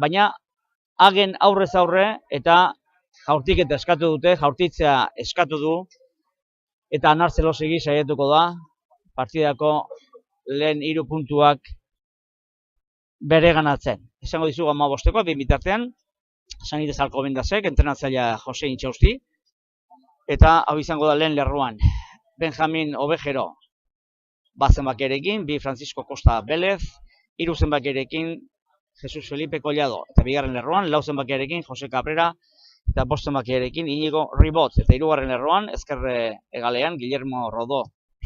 baina hagen aurrez aurre eta jaurtiketa eskatu dute, jaurtitzea eskatu du, eta Anar Zelosegi saiatuko da partidako lehen 3 puntuak bereganatzen. Esango dizugu 15koa, bien bitartean, Sanitez Alcobendasek, entrenatzailea Jose Intxausti, eta hau izango da lehen lerroan. Benjamin Obejero zenbakiarekin, 2 Francisco Costa Belez, 3 zenbakiarekin Jesus Felipe Collado, eta bigarren lerroan, 4 zenbakiarekin Jose Cabrera, eta 5 zenbakiarekin Inigo Ribot, eta 3. lerroan, ezkerre hegalean, Guillermo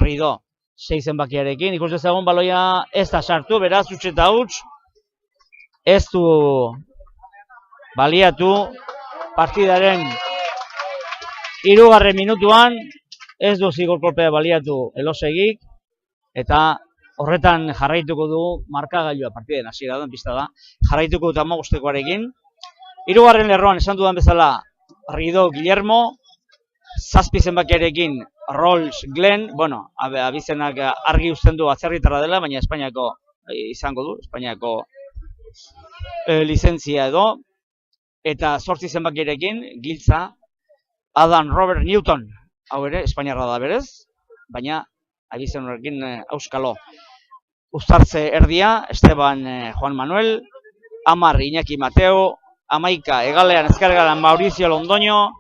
Rido, 6 zenbakiarekin, ikus dezagun baloia ez da sartu, beraz, utz eta huts, ez du baliatu partidaren 3. minutuan, ez du zigor-kolpea baliatu Elosegik, eta horretan jarraituko du markagailua partiden hasiera da, pista da, jarraituko dut 15koarekin. 3. lerroan esan dudan bezala Rido Guillermo, 7 zenbakiarekin Rolls Glenn, bueno, abizenak argi uzten du atzerritarra dela, baina Espainiako izango du, Espainiako lizentzia edo, eta 8 zenbakiarekin giltza Adam Robert Newton, hau ere, Espainiarra da berez, baina abizen horrekin auskalo. Uztartze erdia, Esteban Juan Manuel, 10 Iñaki Mateo, 11 hegalean ezkerregalan Mauricio Londoño,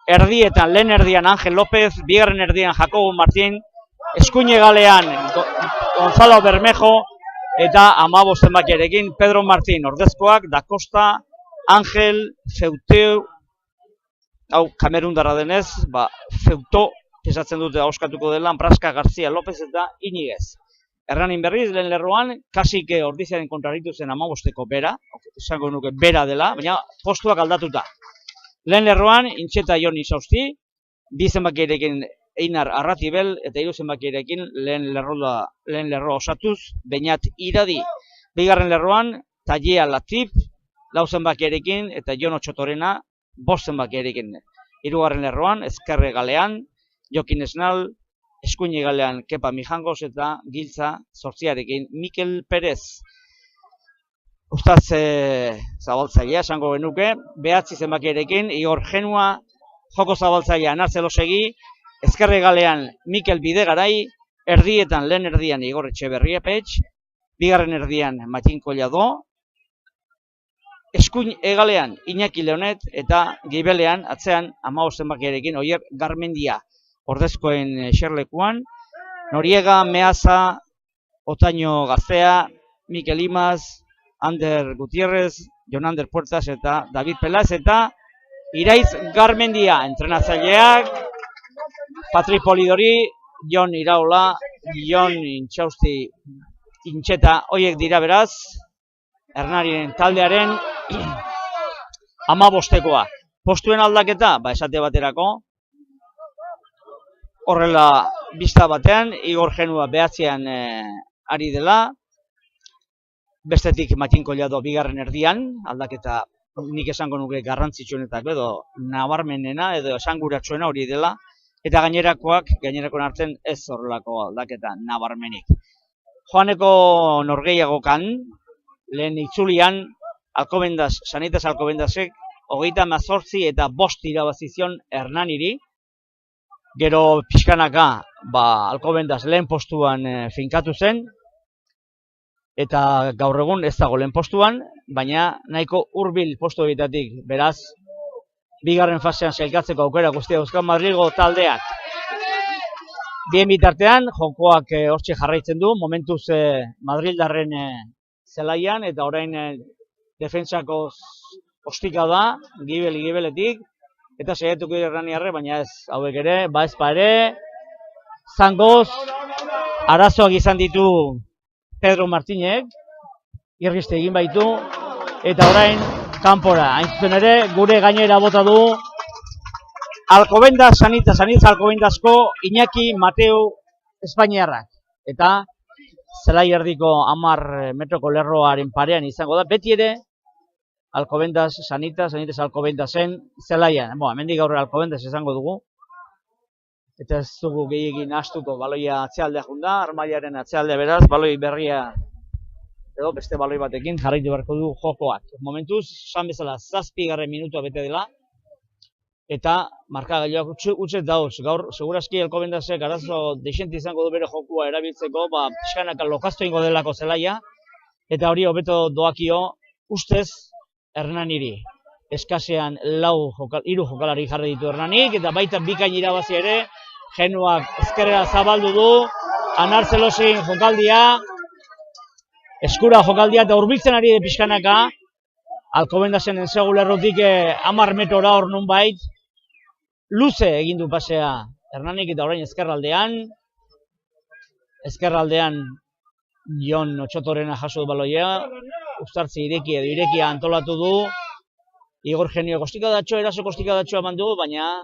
erdietan, lehen erdian Ángel López, bigarren erdian Jacobo Martín, eskuin hegalean Gonzalo Bermejo, eta 15 zenbakiarekin Pedro Martín, ordezkoak, Da Costa, Ángel, Feuteu, hau Kamerundarra denez, Feuto, esatzen dute auskatuko dela, Praska, García, López eta Iñiguez. Erranin berriz, lehen lerroan, kasik ordiziaren kontraritu zen 15ko bera, esango nuke bera dela, baina postuak aldatuta. Lehen lerroan, Intxeta Jon Isausti, 2 zenbakiarekin Einar Arratibel, eta 3 zenbakiarekin lehen lerroa osatuz, Beñat Iradi. Bigarren lerroan, Tallea Latif, 4 zenbakiarekin, eta Jon Otxotorena, 5 zenbakiarekin. 3. lerroan, ezkerre galean, Jokin Esnal, eskuin galean Kepa Mijangos, eta giltza 8arekin Mikel Perez. Uztatze zabaltzailea, esango genuke, 9 zenbakiarekin Igor Genua, joko zabaltzailea Anar Zelosegi, ezkerre galean Mikel Bidegarai, erdietan lehen erdian Igor Etxeberriapetx, bigarren erdian Matin Collado, eskuin egalean Iñaki Leonet, eta gibelean atzean 15 zenbakiarekin Oier Garmendia, ordezkoen xerlekuan, Noriega, Meaza, Otaño Gaztea, Mikel Imaz, Ander Gutierrez, Jonander Puertas eta David Pelaz, eta Iraiz Garmendia, entrenatzaileak, Patri Polidori, Jon Iraola, Jon Intxausti, Intxeta, hoiek dira beraz, Hernanien taldearen 15koa. Postuen aldaketa, esate baterako, horrela bista batean, Igor Genua 9ean ari dela, bestetik Matin Collado bigarren erdian, aldaketa nik esango nuke garrantzitsuenetako edo nabarmenena edo esanguratsuena hori dela, eta gainerakoen artean ez horrelako aldaketa nabarmenik. Joaneko norgehiagokan, lehen itzulian, Sanitez Alcobendasek 38 eta 5 irabazizion Hernaniri, gero pixkanaka Alcobendas lehen postuan finkatu zen, eta gaur egun ez dago lehen postuan, baina nahiko hurbil postu egitatik, beraz, bigarren fasean sailkatzeko aukera guztia Euskal Madrilgo taldeak. Bien bitartean, jokoak hortxe jarraitzen du, momentuz Madrildarren zelaian, eta orain defentsako ostika da, gibeletik, eta saiatuko Hernaniarre, baina ez hauek ere, ezpa ere, zangoz, arazoak izan ditu Pedro Martinek, irriste egin baitu, eta orain kanpora. Hain zuzen ere, gure gainera bota du Alcobendas, Sanitez Alcobendasko Iñaki Mateo Espainiarrak. Eta zelai erdiko 10 metroko lerroaren parean izango da, beti ere Alcobendas, Sanitez Alcobendasen zelaian. Hemendik gaur Alcobendas izango dugu. Eta ez dugu gehiagin astuko, baloia atzealdea junda, armailaren atzealdea beraz, baloi berria edo beste baloi batekin jarraitu beharko du jokoak. Momentuz, esan bezala, 7. minutua bete dela, eta markagailuak utxet dauz. Gaur, segurazki Alcobendasek arazo dexente izango du bere jokua erabiltzeko, pixkanaka lokaztu ingo delako zelaia, eta hori hobeto doakio ustez Hernaniri. Eskasean 3 jokalari jarri ditu Hernanik, eta baita bikain irabazi ere, Genuak ezkerrera zabaldu du, Anar Zelosin jokaldia, eskura jokaldia eta hurbiltzen ari pixkanaka, Alcobendasen ensegulerrotik 10 metrora hor nunbait, luze egin du pasea Hernanik eta orain ezkerraldean Jon Otxotorena jaso du baloia, Uztartzi irekia antolatu du, Igor Genio eraso kostikadatxoa eman du, baina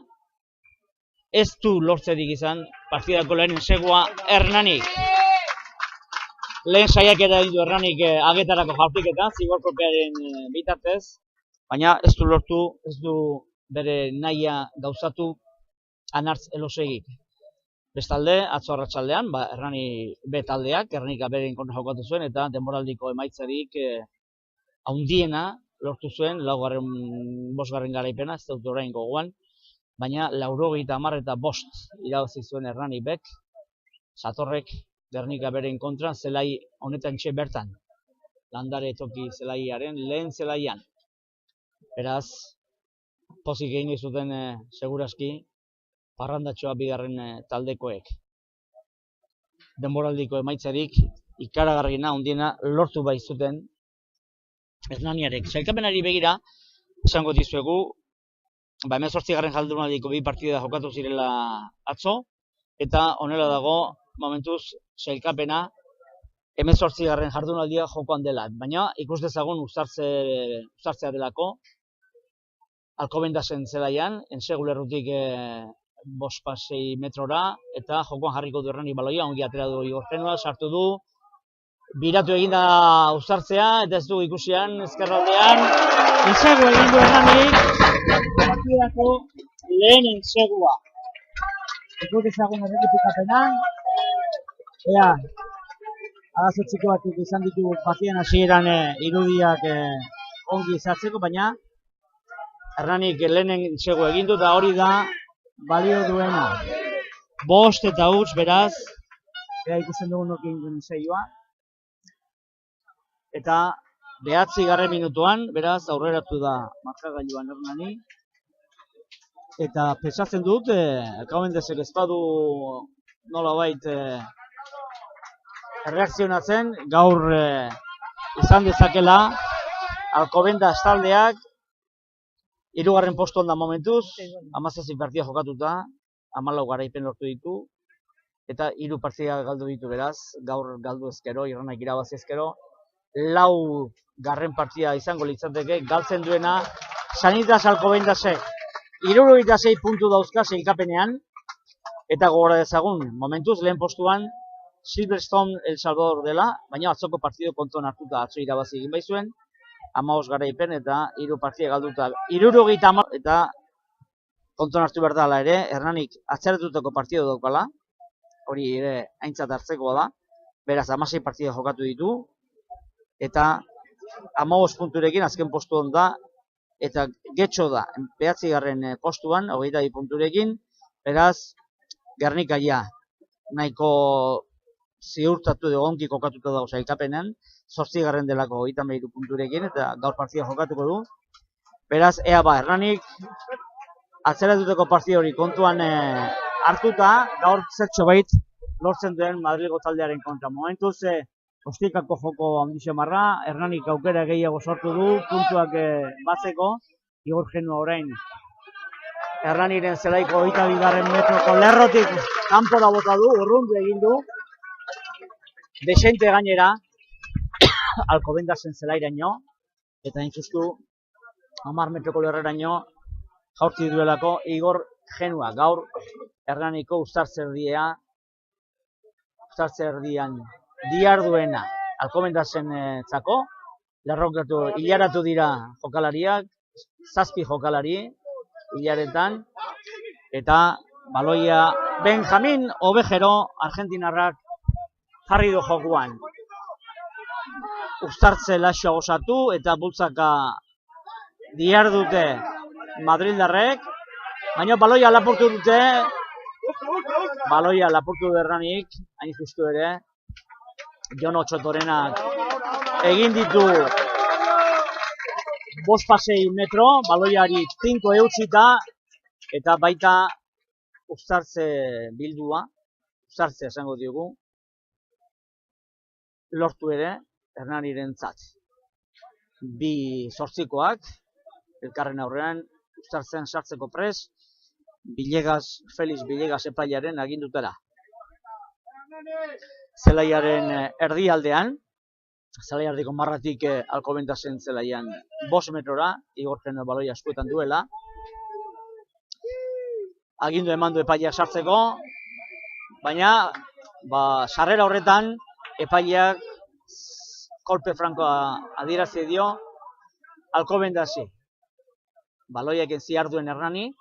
ez du lortzerik izan partidako lehen ensegua Hernanik. Lehen saiakera egin du Hernanik agetarako jaurtiketan, zigorkopearen bitartez, baina ez du lortu, ez du bere nahia gauzatu Anartz Elosegik. Bestalde, atzo arratsaldean, Hernani B taldeak, Hernanika beren kontra jokatu zuen, eta denboraldiko emaitzarik handiena lortu zuen, 5. garaipena, ez dut orain gogoan, baina 95 irabazi zuen Hernani Bek, Satorrek Gernika beren kontran, zelai honetan txe bertan, landare toki zelaiaren lehen zelaian. Beraz, pozik egin zuten segurazki, parrandatxoa bigarren taldekoek. Denboraldiko emaitzarik ikaragarriena handiena lortu bai zuten Hernaniarek. Sailkapenari begira, esango dizuegu, 18. jardunaldiko 2 partida jokatu zirela atzo, eta honela dago, momentuz, sailkapena 18. jardunaldia jokoan dela. Baina ikus dezagun uztartzea delako, Alcobendasen zelaian, ensegulerrutik 5-6 metrora, eta jokoan jarriko du Hernani baloia, ongi atera du Igor Genua, sartu du, biratu eginda uztartzea, eta ez du ikusian, ezkerraldean, ensegu egin du Hernani, partidako lehen ensegua. Ikut ezagun errepikapena, ea, arazo txiko batzuk izan ditu partidan hasieran irudiak ongi izatzeko, baina Hernanik lehenen ensegu egin du, eta hori da balio duena. 5 eta huts, beraz, ikusten dugu nokin duen zeioa. Eta 9. minutuan, beraz, aurreratu da markagailuan Hernani. Eta pentsatzen dut, Alcobendasek ez badu nolabait erreakzionatzen, gaur izan dezakela Alcobendas taldeak 3. postuan da momentuz, 17 partida jokatuta, 14 garaipen lortu ditu, eta 3 partida galdu ditu beraz, gaur galdu ezkero, Hernanik irabazi ezkero, 4. partida izango litzateke, galtzen duena Sanitas Alcobendasek 76 puntu dauzka sailkapenean, eta gogora dezagun, momentuz lehen postuan Silverstone El Salvador dela, baina atzoko partido kontuan hartuta atzo irabazi egin baizuen, 15 garaipen eta 3 partida galduta 70 eta kontuan hartu behar dela ere, Hernanik atzeratutako partido daukala, hori ere aintzat hartzekoa da, beraz 16 partida jokatu ditu, eta 15 punturekin azken postuan da, eta getxo da, 9. postuan, 22 punturekin, beraz, Gernikaia nahiko ziurtatu edo ongi kokatuta dago sailkapenean, 8. delako 33 punturekin, eta gaur partida jokatuko du. Beraz, ea Hernanik atzeratutako partida hori kontuan hartuta, gaur zertxo bait lortzen duen Madrilgo taldearen kontra. Momentuz, ostikako joko handixo marra, Hernanik aukera gehiago sortu du, puntuak batzeko, Igor Genua orain Hernaniren zelaiko 22. metroko lerrotik kanpora bota du, urrundu egin du, desente gainera, Alcobendasen zelairaino, eta intzustu 10 metroko lerreraino jaurti duelako Igor Genua. Gaur Hernaniko uztartzerdian diarduena Alcobendasen txako, lerrokatu hilaratu dira jokalariak, 7 jokalari hilaretan, eta baloia Benjamin Ovejero Argentinarrak jarri du jokuan. uztartze laxo osatu eta bultzaka diar dute madrildarrek, baina baloia lapurtu dute, baloia lapurtu derranik, hain justu ere, Jon Otxotorenak egin ditu 5 pasei metro, baloiari 5 eutsita, eta baita uztartze bildua, uztartze esango diogu, lortu ere, Hernanirentzat. 2 zortzikoak, elkarren aurrean, uztartzen sartzeko pres, Felix Villegas epailearen agindutara. Zelaiaren erdialdean, Zelaiardiko marratik Alcobentasen zelaian 5 metrora, Igor Genua baloia eskuetan duela. Agindu eman du epaileak sartzeko, baina sarrera horretan epaileak kolpe frankoa adierazi dio Alcobentasi. Baloiak ziarduen Hernani,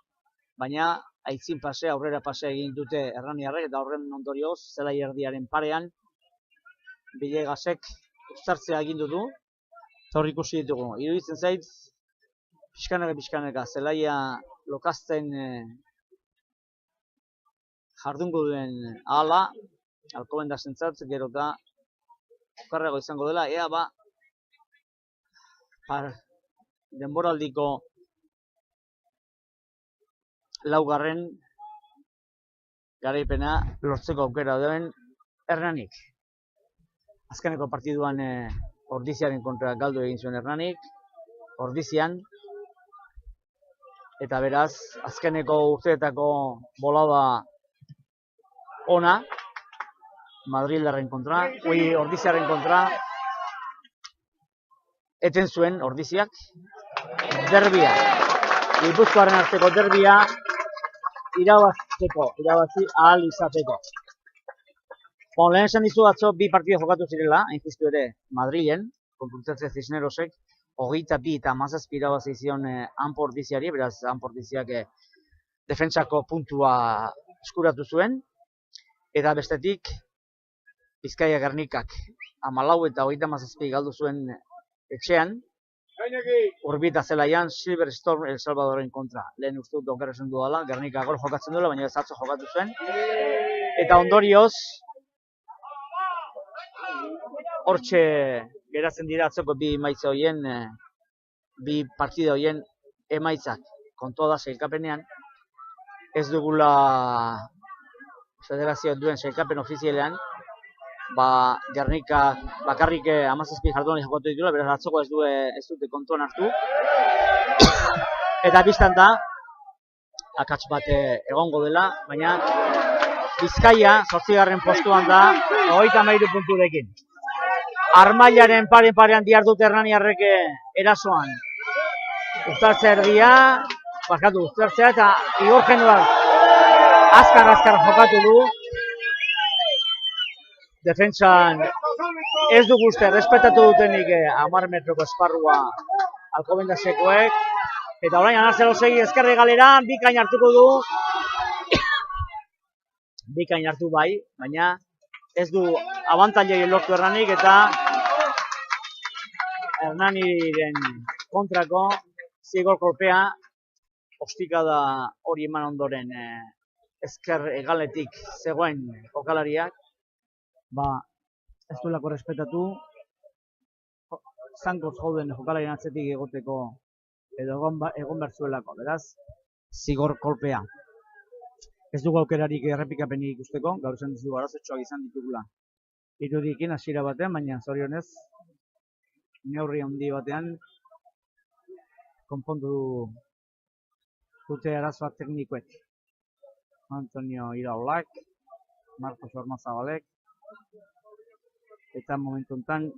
baina aitzin pase, aurrera pase egin dute Hernaniarrek, eta horren ondorioz zelai erdiaren parean Villegasek uztartzea agindu du, eta hor ikusi ditugu. Iruditzen zait, pixkanaka zelaia lokazten jardungo duen ahala, Alcobentasentzat, gero eta okarrago izango dela, ea denboraldiko laugarren garaipena lortzeko aukera duen Hernanik. Azkeneko partiduan Ordiziaren kontra galdu egin zuen Hernanik, Ordizian, eta beraz, azkeneko urteetako bolada ona, Madrildarren kontra, Ordiziaren kontra, eten zuen Ordiziak, derbia, Gipuzkoaren arteko derbia, irabazi ahal izateko. Lehen esan dizu atzo 2 partida jokatu zirela, hain justu ere Madrilen, Konpultatze Cisnerosek, 22 eta 17 irabazi zion Anpo Ordiziari, beraz Anpo Ordiziak defentsako puntua eskuratu zuen, eta bestetik Bizkaia Gernikak 14 eta 37 galdu zuen etxean, Urbita zelaian Silver Storm El Salvadorren kontra. Lehen uste dut oker esan dudala, Gernika gol jokatzen duela, baina ez atzo jokatu zuen. Eta ondorioz, hortxe geratzen dira atzoko 2 emaitza horien, 2 partida horien emaitzak kontua da sailkapenean. Ez dugula federazioa duen sailkapen ofizialean, Gernika bakarrik 17 jarduan jokatu ditula, beraz atzoko ez dute kontuan hartu. Eta biztan da, akats bat egongo dela, baina Bizkaia 8. postuan da, 33 punturekin. Armailaren parean diardute Hernaniarrek erasoan. Uztartzea eta Igor Genuak azkar jokatu du. Defentsan ez du guzti, respetatu dutenik 10 metroko esparrua Alcobentasekoek. Eta orain Anartzelo segi ezkerre galeran, bikain hartuko du. Bikain hartu bai, baina ez du abantailei lortu Hernanik, eta Hernaniren kontrako zigor kolpea ostikada hori eman ondoren ezker egaletik zegoen jokalariak, ez duelako respetatu, zankoz joden jokalarien atzetik egoteko edo egon behar zuelako, beraz, zigor kolpea. Ez dugu aukerarik errepikapenik ikusteko, gaur esan dizu arazotxoak izan ditugula irudiekin hasiera batean, baina zorionez, neurri handi batean, konpondu dute arazoak teknikoek. Antonio Iraolak, Marcos Ormazabalek, eta momentu honetan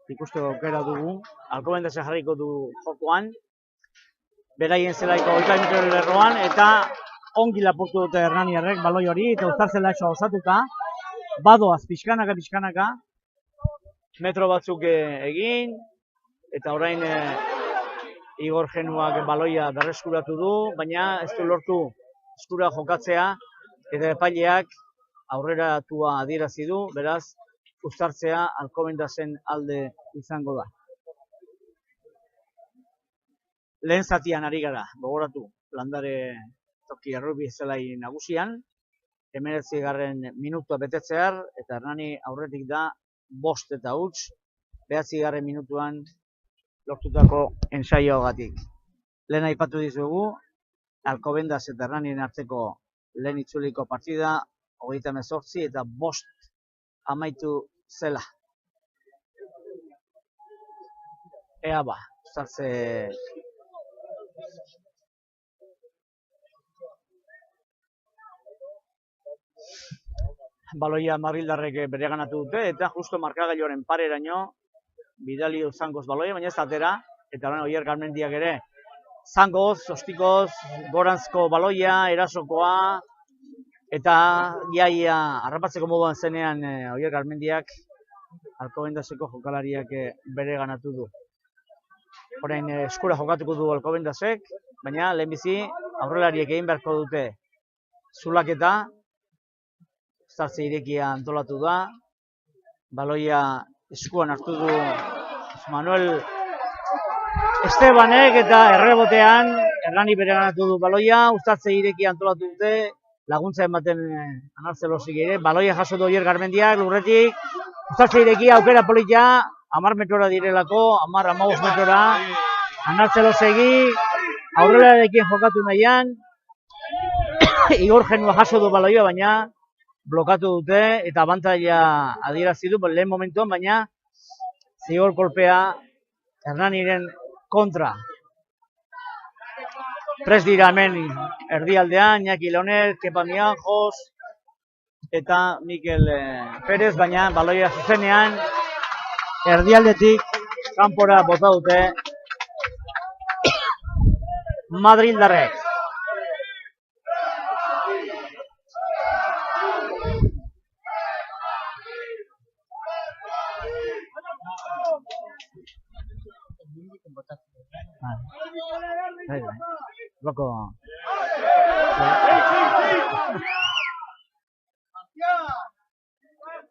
ikusteko aukera dugu, Alcobentase jarriko du jokoan, beraien zelaiko 20 metroko lerroan, eta ongi lapurtu dute Hernaniarrek baloi hori, eta uztartzela osatuta, badoaz pixkanaka, metro batzuk egin, eta orain Igor Genuak baloia berreskuratu du, baina ez du lortu eskura jokatzea, eta epaileak aurreratua adierazi du, beraz, uztartzea Alcobendasen alde izango da. Lehen zatian ari gara, gogoratu, Landare toki errugbi zelai nagusian, 19. minutua betetzear, eta Hernani aurretik da 5 eta huts, 9. minutuan lortutako ensaioagatik. Lehen aipatu dizugu, Alcobendas eta Hernanien arteko lehen itzuliko partida, 38 eta 5 amaitu zela. Ea ba, uztartze baloia madrildarrek bereganatu dute, eta justo markagailuaren pareraino bidali zangoz baloia, baina ez atera, eta Oier Garmendiak ere zangoz, ostikoz, goranzko baloia, erasokoa, eta iaia harrapatzeko moduan zenean Oier Garmendiak Alcobendaseko jokalariak bereganatu du. Orain eskura jokatuko du Alcobendasek, baina lehenbizi aurrelariek egin beharko dute zulaketa, uztartze irekia antolatu da, baloia eskuan hartu du Manuel Estebanek eta errebotean Hernani bereganatu du baloia, uztartze irekia antolatu dute, laguntza ematen Anartzelosik ere, baloia jaso du Oier Garmendiak lurretik, uztartze irekia aukera polita, 10 metrora direlako, 10-15 metrora, Anartzelosegi aurrelarekin jokatu nahian, Igor Genua jaso du baloia, baina blokatu dute eta abantaila adierazi du lehen momentuan, baina zigor kolpea Hernaniren kontra. Prest dira hemen erdialdean, Iñaki Leoner, Kepa Mianjos eta Mikel Perez, baina baloia zuzenean erdialdetik kanpora bota dute madrildarrek.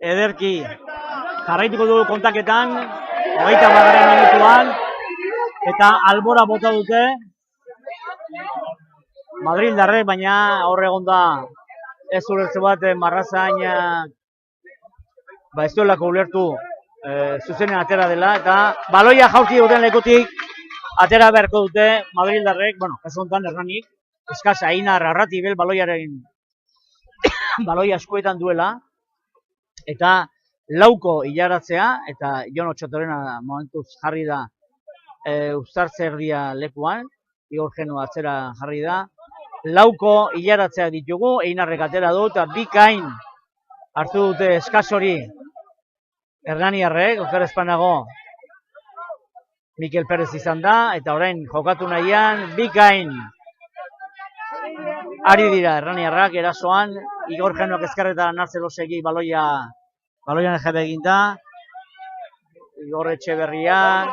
Ederki jarraituko dugu kontaketan, 30. minutuan, eta albora bota dute madrildarrek, baina horre egon da ez ulertze bat Marrazain ez duelako ulertu zuzenen atera dela, eta baloia jaurti duten lekutik atera beharko dute madrildarrek, kasu honetan Hernanik, eskasa Einar Arratibel baloiaren baloia eskuetan duela, eta lauko hilaratzea, eta Jon Otxatorena momentuz jarri da uztartze erdia lekuan, Igor Genua atzera jarri da, lauko hilaratzeak ditugu, Einarrek atera du, eta bikain hartu dute eskasori Hernaniarrek, oker espanago Mikel Perez izan da, eta orain jokatu nahian, bikain ari dira Hernaniarrak erasoan, Igor Genuak ezkerretan Anartzelosegi baloian jabe egin da, Igor Etxeberria,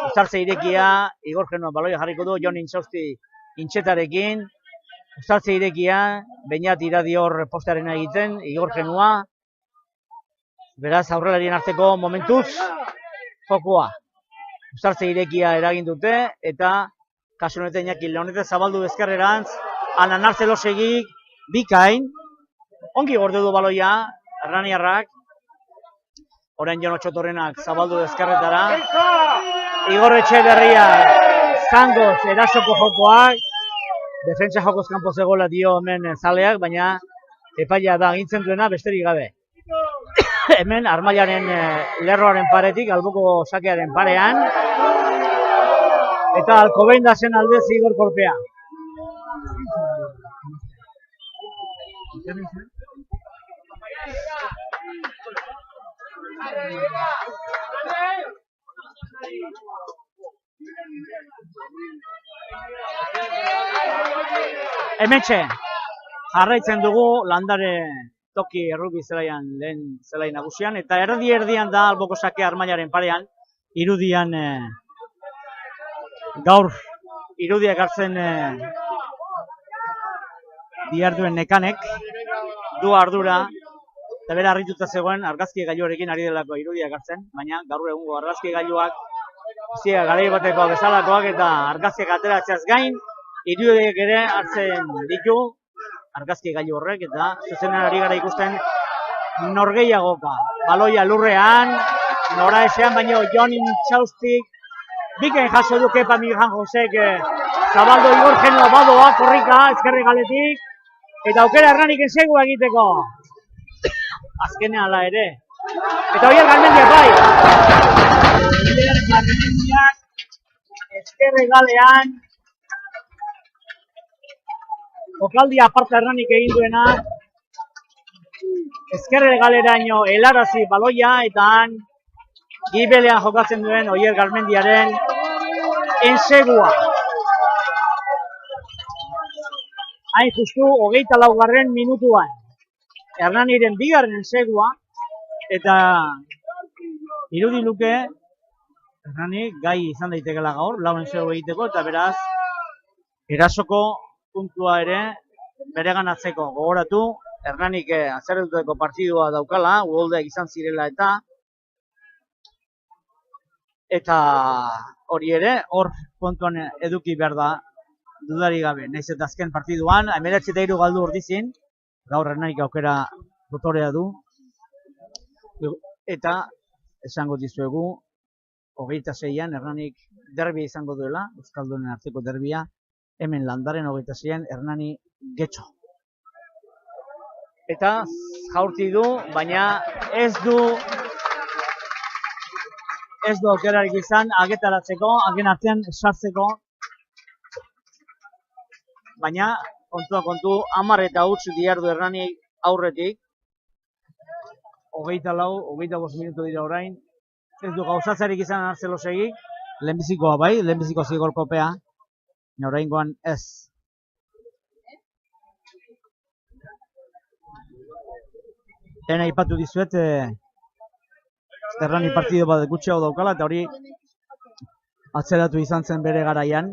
uztartze irekia, Igor Genua baloia jarriko du, Jon Intxausti intxetarekin, uztartze irekia, Beñat Iradior postearena egiten, Igor Genua, beraz aurrelarien arteko momentuz jokoa. Uztartze irekia eragin dute, eta kasu honetan Iñaki Leonetek zabaldu ezkerrerantz, Anartzelosegi bikain, ongi gorde du baloia, Hernaniarrak, orain Jon Otxatorrenak zabaldu ezkerretara, Igor Etxeberria zangoz erasoko jokoak, defentsa jokoz kanpo zegoela dio hemen zaleak, baina epaia da agintzen duena besterik gabe. Hemen armailaren lerroaren paretik, alboko sakearen parean, eta Alcobendasen aldez Igor kolpea. Hementxe, jarraitzen dugu Landare toki errugbi zelaian lehen zelai nagusian, eta erdian da alboko sakea armailaren parean, irudian gaur irudiak hartzen diarduen Nekanek, du ardura, eta bera harrituta zegoen argazki gailuarekin ari delako irudiak hartzen, baina gaur egungo argazki gailuak garai bateko bezalakoak eta argazkiak ateratzeaz gain, irudiak ere hartzen ditu argazki gailu horrek, eta zuzenean ari gara ikusten norgehiagoka. Baloia lurrean, nora esean, baina Jon Intxaustik bikain jaso du Kepa Mijan Josek zabaldo Igor Genua badoa, korrika, ezkerre galetik, eta aukera Hernanik ensegua egiteko. Azkenean ala ere. Eta Oier Garmendiak bai. Oier Garmendiak ezkerre galean jokaldia aparta Hernanik egin duena, ezkerre galeraino helarazi baloia, eta han gibelean jokatzen duen Oier Garmendiaren ensegua. Hain justu, 24. minutuan. Hernaniren bigarren ensegua, eta irudi luke Hernani gai izan daitekela gaur, lau ensegu egiteko, eta beraz, erasoko puntua ere bereganatzeko. Gogoratu, Hernanik atzerretuteko partidua daukala, uholdeak izan zirela eta hori ere, hor kontuan eduki behar da, dudari gabe. Naiz eta azken partiduan, 19-3 galdu ordizin, gaur Hernanik aukera dotorea du, eta esango dizuegu, 26an Hernanik derbia izango duela, Euskaldunen arteko derbia, hemen Landaren 26an Hernani Getxo. Eta jaurti du, baina ez du aukerarik izan agetaratzeko, hagen artean sartzeko, baina kontua kontu 10 eta huts diardu Hernanik aurretik, 24 minutu dira orain, ez du gauzatzarik izan Arzelosegi, lehenbizikoa bai, lehenbiziko zigorkopea, oraingoan ez. Lehen aipatu dizuet, Hernanik partido bat gutxiago daukala, eta hori atzeratu izan zen bere garaian.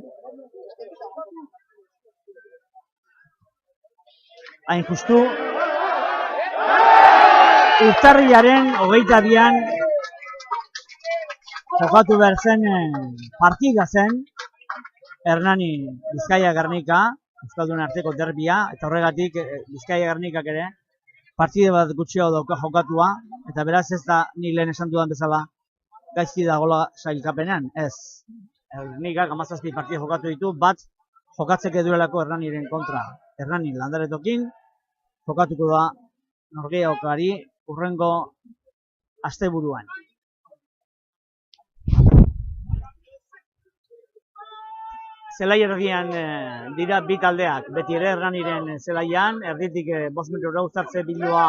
Hain justu, urtarrilaren 22an jokatu behar zen partida zen Hernani Bizkaia Gernika, Euskaldunen arteko derbia, eta horregatik Bizkaia Gernikak ere partide bat gutxiago dauka jokatua, eta beraz ez da nik lehen esan dudan bezala gaizki dagoela sailkapenean, ez. Gernikak 17 partide jokatu ditu, bat jokatzeke duelako Hernaniren kontra. Hernani Landaretokin jokatuko da norgehiagokari hurrengo asteburuan. Zelai erdian dira bi taldeak, beti ere Hernaniren zelaian, erditik 5 metrora uzartze bildua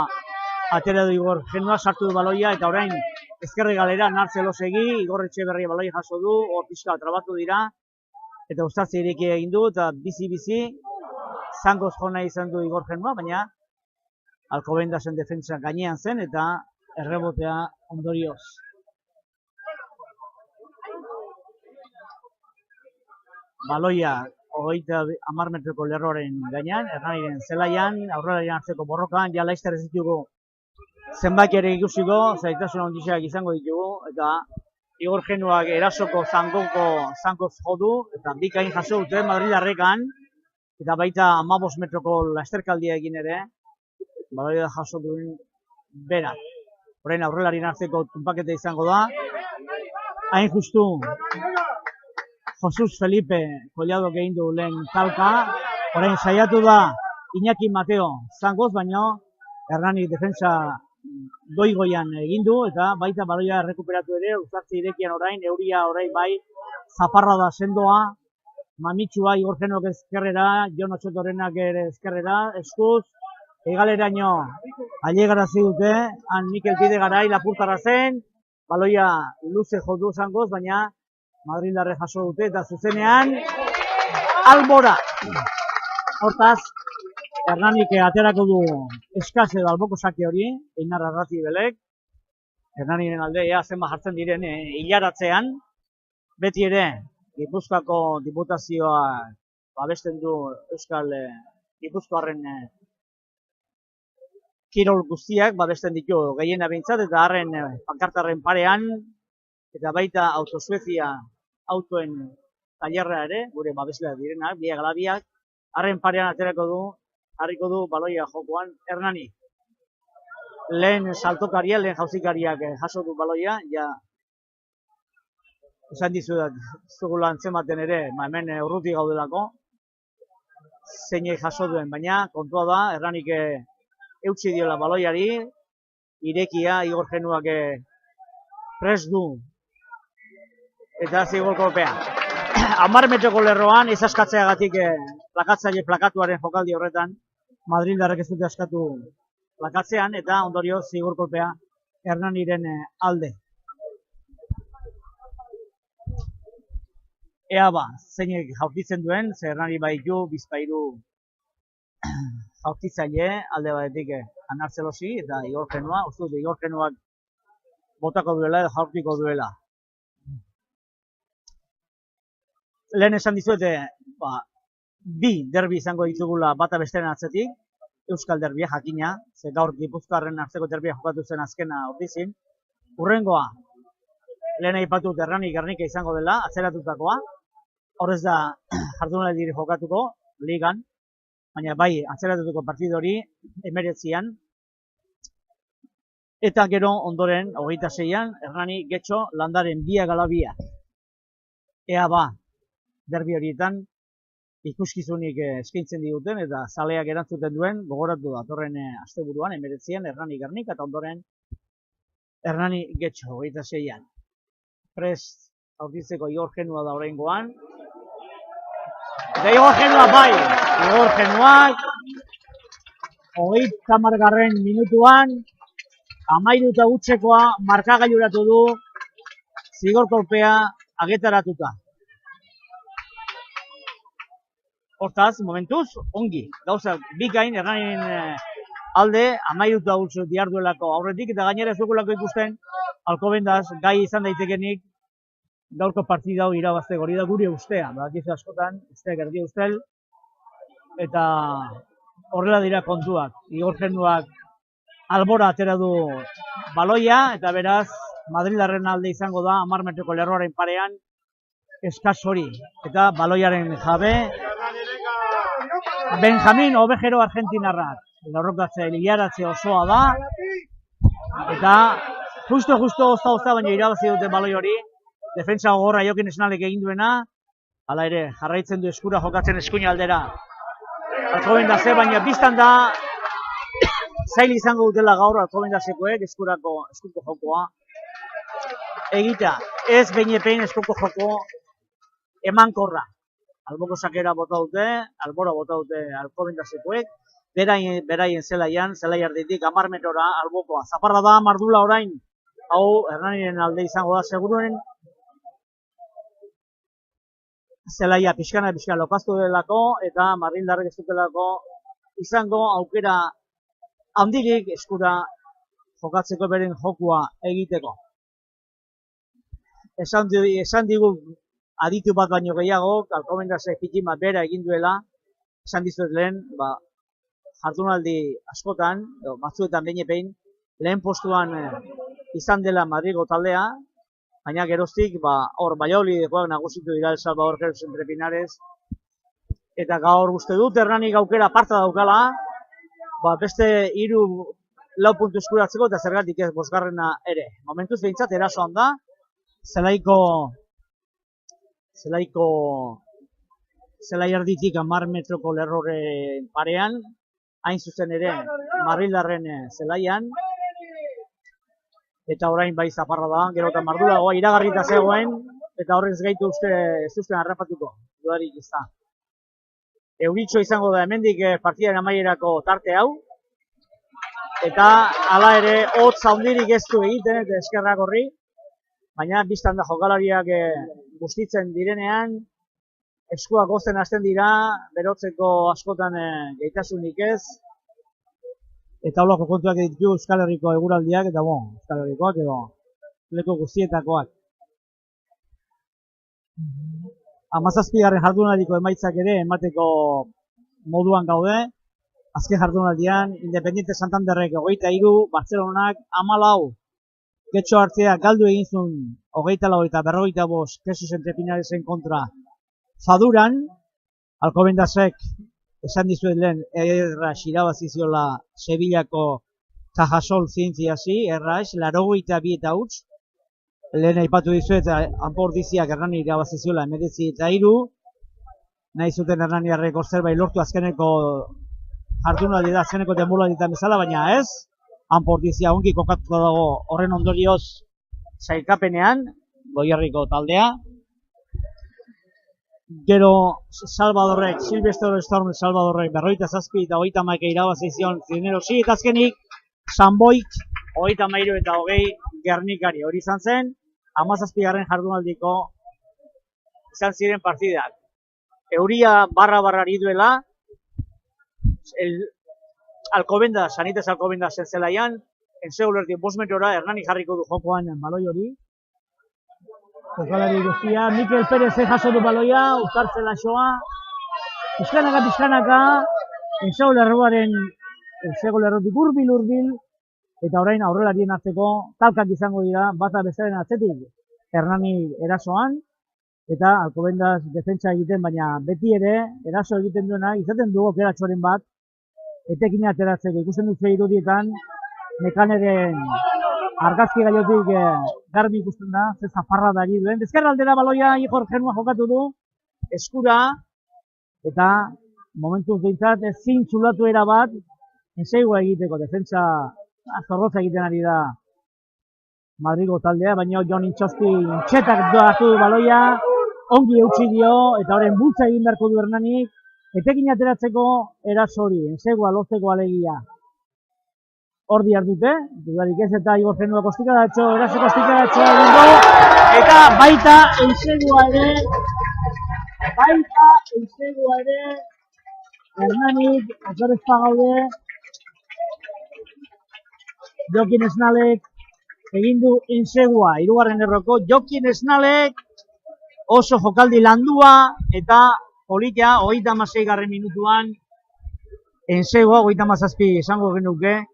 atera du Igor Genua, sartu du baloia, eta orain ezkerre galera Nartzelosegi, Igor Etxeberria baloia jaso du, hor pixka trabatu dira, eta uzartze ireki egin du, eta bizi-bizi, zangoz jona izan du Igor Genua, baina Alcobendasen defentsa gainean zen, eta errebotea ondorioz. Baloia 30 metroko lerroaren gainean, Hernaniren zelaian, aurrelaren hartzeko borrokan, ja laizter ez ditugu zenbaki ere ikusiko, zaitasun handiak izango ditugu, eta Igor Genuak erasoko zangoz jodu, eta bikain jaso dute Madridarrekan, eta baita 15 metroko lasterkaldia egin ere, baloia jaso duen bera. Orain aurrelarien hartzeko tunpaketa izango da, hain justu, Jesus Felipe Collado egin du lehen talka, orain saiatu da Iñaki Mateo zangoz, baina Hernani defensa goigoian egin du, eta baita baloia errekuperatu ere, uzartze irekian orain, euria orain bai, zaparra da sendoa, mamitsua Igor Genok ezkerrera, Jon Otxotorenak ere ezkerrera, eskuz, egaleraino ailegarazi dute, han Mikel Bidegarai lapurtara zen, baloia luze jodu zangoz, baina Madrildarre jaso dute, eta zuzenean Albora. Hortaz, Hernanik aterako du eskaz edo alboko sake hori, Einar Arrati belek. Hernaniren alde ea zenbat jartzen diren hilaratzean. Beti ere, Gipuzkoako diputazioa babesten du Euskal Gipuzkoarren kirol guztiak babesten ditu gehiena behintzat, eta harren pankartarren parean, eta baita Autosuezia autoen tailerra ere, gure babesleak direnak, biak ala biak, harren parean harriko du baloia jokoan Hernani. Lehen saltokaria, lehen jauzikariak jaso du baloia, ja esan dizudat zugula antzematen ere, hemen urruti gaudelako, zeinek jaso duen, baina kontua da, Hernanik eutsi diola baloiari, irekia, Igor Genuak prest du, eta zigor kolpea. 10 metroko lerroan, ez askatzeagatik plakatzaile plakatuaren jokaldi horretan, Madrildarrek ez dute askatu plakatzean, eta ondorio zigor kolpea Hernaniren alde. Ea ba, zeinek jaurtitzen duen, ze Hernani baitu, bizpairu jaurtitzaile, alde batetik Anartzelosi eta Igor Genua, uste dut Igor Genuak botako duela edo jaurtiko duela. Lehen esan dizuete, bi derbi izango ditugula bata besteren atzetik, Euskal derbia jakina, ze gaur Gipuzkoarren arteko derbia jokatu zen azkena ordizin. Hurrengoa, lehen aipatut Hernani Gernika izango dela, atzeratutakoa, horrez da jardunaldi jokatuko, ligan, baina bai atzeratutako partidu hori 19an, eta gero ondoren, 26an, Hernani Getxo Landaren biak ala biak. Ea ba, derbi horietan, ikuskizunik eskaintzen diguten eta zaleak erantzuten duen, gogoratu datorren asteburuan, 19an, Hernani Gernika eta ondoren Hernani Getxo, 26an. Prest aurkitzeko Igor Genua da oraingoan. Eta Igor Genua bai, Igor Genuak, 30. minutuan, 13 utxekoa markagailuratu du, zigor kolpea agetaratuta. Hortaz, momentuz, ongi, gauzak bikain, Hernanien alde, 13 utxo diarduelako aurretik, eta gainera ez dugulako ikusten, Alcobendaz gai izan daitekenik, gaurko partida hau irabazteko hori da gure ustea, badakizu askotan, usteak erdi ustel, eta horrela dira kontuak. Igor Genuak albora atera du baloia, eta beraz, Madrildarren alde izango da, 10 metroko lerroaren parean, eskas hori, eta baloiaren jabe, Benjamin Ovejero argentinarrak, lerrokatze liaratze osoa da, eta justo ozta baina irabazi dute baloi hori, defentsa gogorra Jokin Esnalek egin duena, hala ere jarraitzen du eskura jokatzen eskuin aldera. Alcobendase, baina biztan da zail izango dutela gaur Alcobendasekoek eskuko jokoa egitea. Ez behinepein eskuko joko emankorra. Alboko sakera bota dute, albora bota dute Alcobendasekoek, beraien zelaian, zelai erditik 10 metrora albokoa. Zaparra da, mardula orain, hau Hernanien alde izango da seguruen, zelaia pixkana lokaztu delako, eta Madrildarrek ez dutelako izango aukera handirik eskura jokatzeko beren jokua egiteko. Esan digu aditu bat baino gehiago, Alcobendasek pitima bera egin duela, esan dizuet lehen, jardunaldi askotan, batzuetan behinepein, lehen postuan izan dela Madrigo taldea, baina geroztik, hor Valladolidekoak nagusitu dira El Salvador Jerez entre Pinares, eta gaur uste dut Hernanik aukera aparta daukala, beste 3-4 puntu eskuratzeko eta zergatik ez 5. ere. Momentuz behintzat erasoan da, zelai erditik 10 metroko lerroren parean, hain zuzen ere Madrildarren zelaian, eta orain bai zaparra da, gero eta mardulagoa iragarrita zegoen, eta horrez gaitu ez uste harrapatuko, dudarik ez da. Euritxo izango da hemendik partidaren amaierako tarte hau, eta hala ere hotz handirik ez du egiten eta eskerrak horri, baina biztan da jokalariak bustitzen direnean, eskuak gozten hasten dira, berotzeko askotan gaitasunik ez, eta holako kontuak ditu Euskal Herriko eguraldiak, eta Euskal Herrikoak edo leku guztietakoak. 17. jardunaldiko emaitzak ere emateko moduan gaude, azken jardunaldian, Independiente Santanderrek 23, Bartzelonak 14. Getxo hartzea galdu egin zuen 24 eta 45 Jesus entre Pinaresen kontra Faduran. Alcobendasek esan dizuet lehen erraz irabazi ziola Sevillako Cajasol zientziasi, erraz, 82 eta huts. Lehen aipatu dizuet, Anpordiziak Hernani irabazi ziola 19 eta 3. Nahi zuten Hernaniarrek zerbait lortu azkeneko jardunaldi da, azkeneko denboraldi bezala, baina ez. Anportizia ongi kokatuta dago horren ondorioz sailkapenean, Goierriko taldea. Gero Salvadorrek, Silvestre Storm Salvadorrek 47 eta 30 irabazi zion Cinerosi, eta azkenik Sanboik 33 eta 20 Gernikari. Hori izan zen 17. jardunaldiko izan ziren partidak. Euria barra-barrari duela, Alcobendas, Sanitas Alcobendas zelaian, enseulerdi 5 metrora, Hernani jarriko du jokoan baloi hori. Jokalari guztia, Mikel Perez jaso du baloia, Uzartze Lasoa. Pizkanaka, enseulerroaren lerrotik urbil, eta orain aurrelarien arteko talkak izango dira, bata bezaren atzetik Hernani erasoan, eta Alcobendas defentsa egiten, baina beti ere, eraso egiten duena, izaten du okeratxoaren bat, etekin ateratzeko. Ikusten dut irudietan, Mekaneren argazki gaiotik garbi ikusten da, ze zafarra dari duen. Ezkerra aldera baloia, Igor Genua jokatu du, eskura, eta momentu behintzat ezin txulatu erabat, ensegua egiteko, defentsa zorrotza egiten ari da Madrigo taldea, baina Jon Intxosti txetak hartu du baloia, ongi eutxi dio, eta horren bultza egin beharko du Hernanik, etekin ateratzeko erasori, ensegua lortzeko alegia. Hor dute, dudarik ez, eta Igor Genua kostikadatxo, eraso kostikadatxo egin du, eta baita ensegua ere, Hernanik, okorezpa gaude, Jokin Esnalek egin du ensegua, 3. erroko, Jokin Esnalek oso jokaldi landua, eta politia, 36. minutuan, ensegua, 37 esango genuke,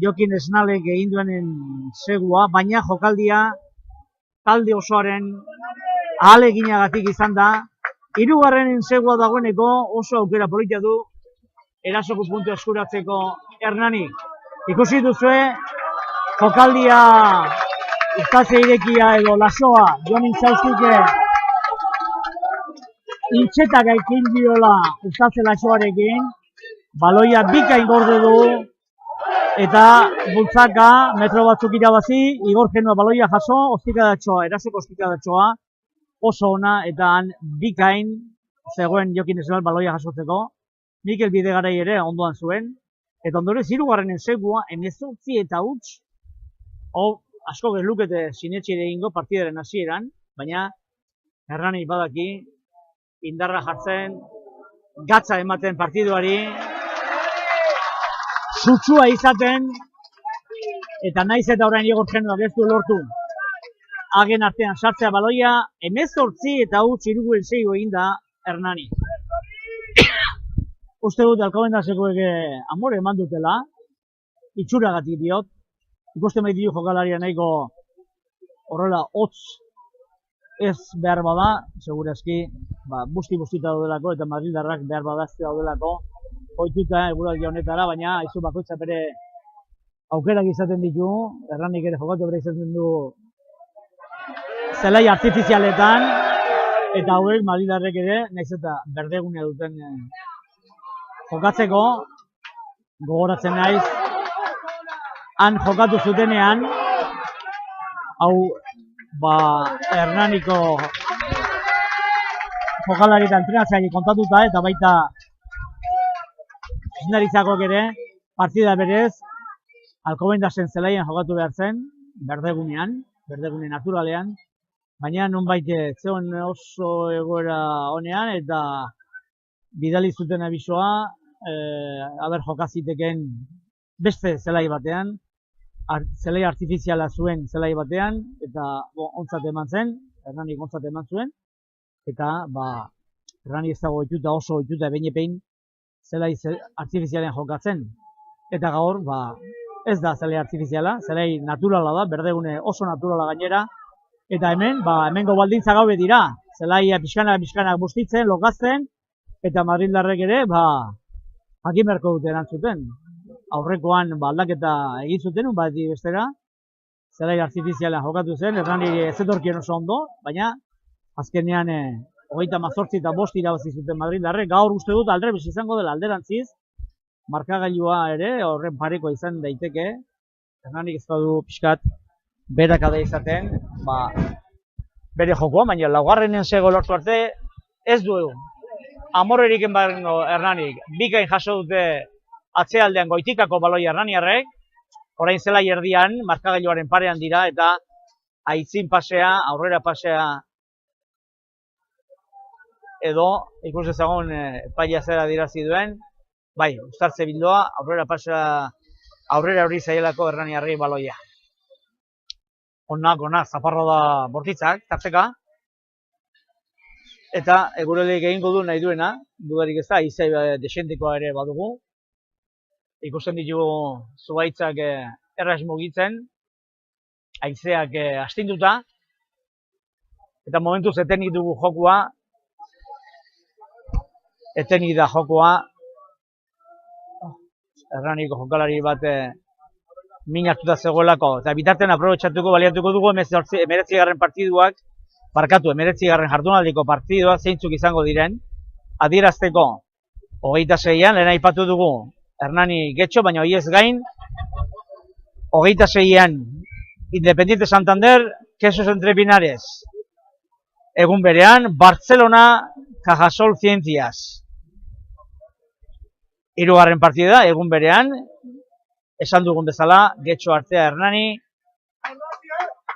Jokin Esnalek egin duen ensegua, baina jokaldia talde osoaren ahaleginagatik izan da. 3. ensegua dagoeneko oso aukera politia du erasoko puntu eskuratzeko Hernani. Ikusi duzue, jokaldia Ustaze Irekia edo Lasoa, Jon Intxaustike intxetak aikin diola Ustaze Lasoarekin, baloia bikain gorde du, eta bultzaka metro batzuk irabazi, Igor Genua baloia jaso, erasoko ostikadatxoa, oso ona, eta han bikain zegoen Jokin Esnal baloia jasotzeko. Mikel Bidegarai ere ondoan zuen, eta ondorez 3. ensegua, 18 eta huts, asko gezlukete sinetxe egingo partidaren hasieran, baina Hernani badaki, indarra jartzen, gatza ematen partiduari, sutsua izaten, eta naiz eta orain Igor Genuak ez du lortu hagen artean sartzea baloia, 18 eta huts 3-6 egin da Hernani. Uste dut Alcobendasekoek amore eman dutela, itxuragatik diot, ikusten bai dio jokalaria nahiko horrela hotz ez behar bada, segurazki, busti-bustita daudelako, eta Madrildarrak behar badazte daudelako, hoituta eguraldi honetara, baina aizu bakoitza bere aukerak izaten ditu, Hernanik ere jokatu bere izaten du zelai artifizialetan, eta hauek Madrildarrek ere, nahiz eta berdegunea duten jokatzeko, gogoratzen naiz, han jokatu zutenean, hau Hernaniko jokalari eta entrenatzaile kontatuta, eta baita zuzendaritzakok ere, partida berez, Alcobendasen zelaian jokatu behar zen, berdegune naturalean, baina nonbait zegoen oso egoera honean, eta bidali zuten abisoa, jokaziteken beste zelai batean, zelai artifiziala zuen zelai batean, eta ontzat eman zen, Hernanik ontzat eman zuen, eta Hernani ez dago ohituta, oso ohituta behin zelai artifizialen jokatzen. Eta gaur, ez da zelai artifiziala, zelai naturala da, berdegune oso naturala gainera. Eta hemengo baldintza gaube dira, zelaia pixkanak bustitzen, lokazten, eta madrildarrek ere, jakin beharko dute erantzuten. Aurrekoan aldaketa egin zuten, bat bestera, zelai artifiziala jokatu zen, Hernani ez etorkien oso ondo, baina azkenean 38 eta 5 irabazi zuten madrildarrek. Gaur uste dut aldrebes izango dela alderantziz, markagailua ere horren parekoa izan daiteke, Hernanik ez badu pixkat berakada izaten, bere jokoa, baina laugarrenen sego lortu arte ez du amorrerik enbarrengo Hernanik. Bikain jaso dute atzealdean goitikako baloi Hernaniarrek, orain zela erdian, markagailuaren parean dira, eta aitzin pasea, aurrera pasea, edo ikus ezagun epaia zera dirazi duen, uztartze bildoa, aurrera pasea, aurrera hori zaielako Hernaniarrei baloia. Onak, zaparro da bortitzak, tarteka. Eta egurelik egingo du nahi duena, dudarik ez da, izai desentikoa ere badugu. Ikusten ditugu zubaitzak erraz mugitzen, haizeak astinduta. Eta momentuz etenik dugu jokua. Etenik da jokua. Hernaniko jokalari bat min hartuta zegoelako, eta bitartean aprobetxatuko baliatuko dugu 19. partiduak, 19. jardunaldiko partiduak zeintzuk izango diren, adierazteko 26an, lehen aipatu dugu Hernani Getxo, baina hori ez gain, 26an Independiente Santander, Quesos Entre Pinares, egun berean, Barcelona Cajasol Ciencias. 3. partida, egun berean, esan dugun bezala, Getxo Artea Hernani,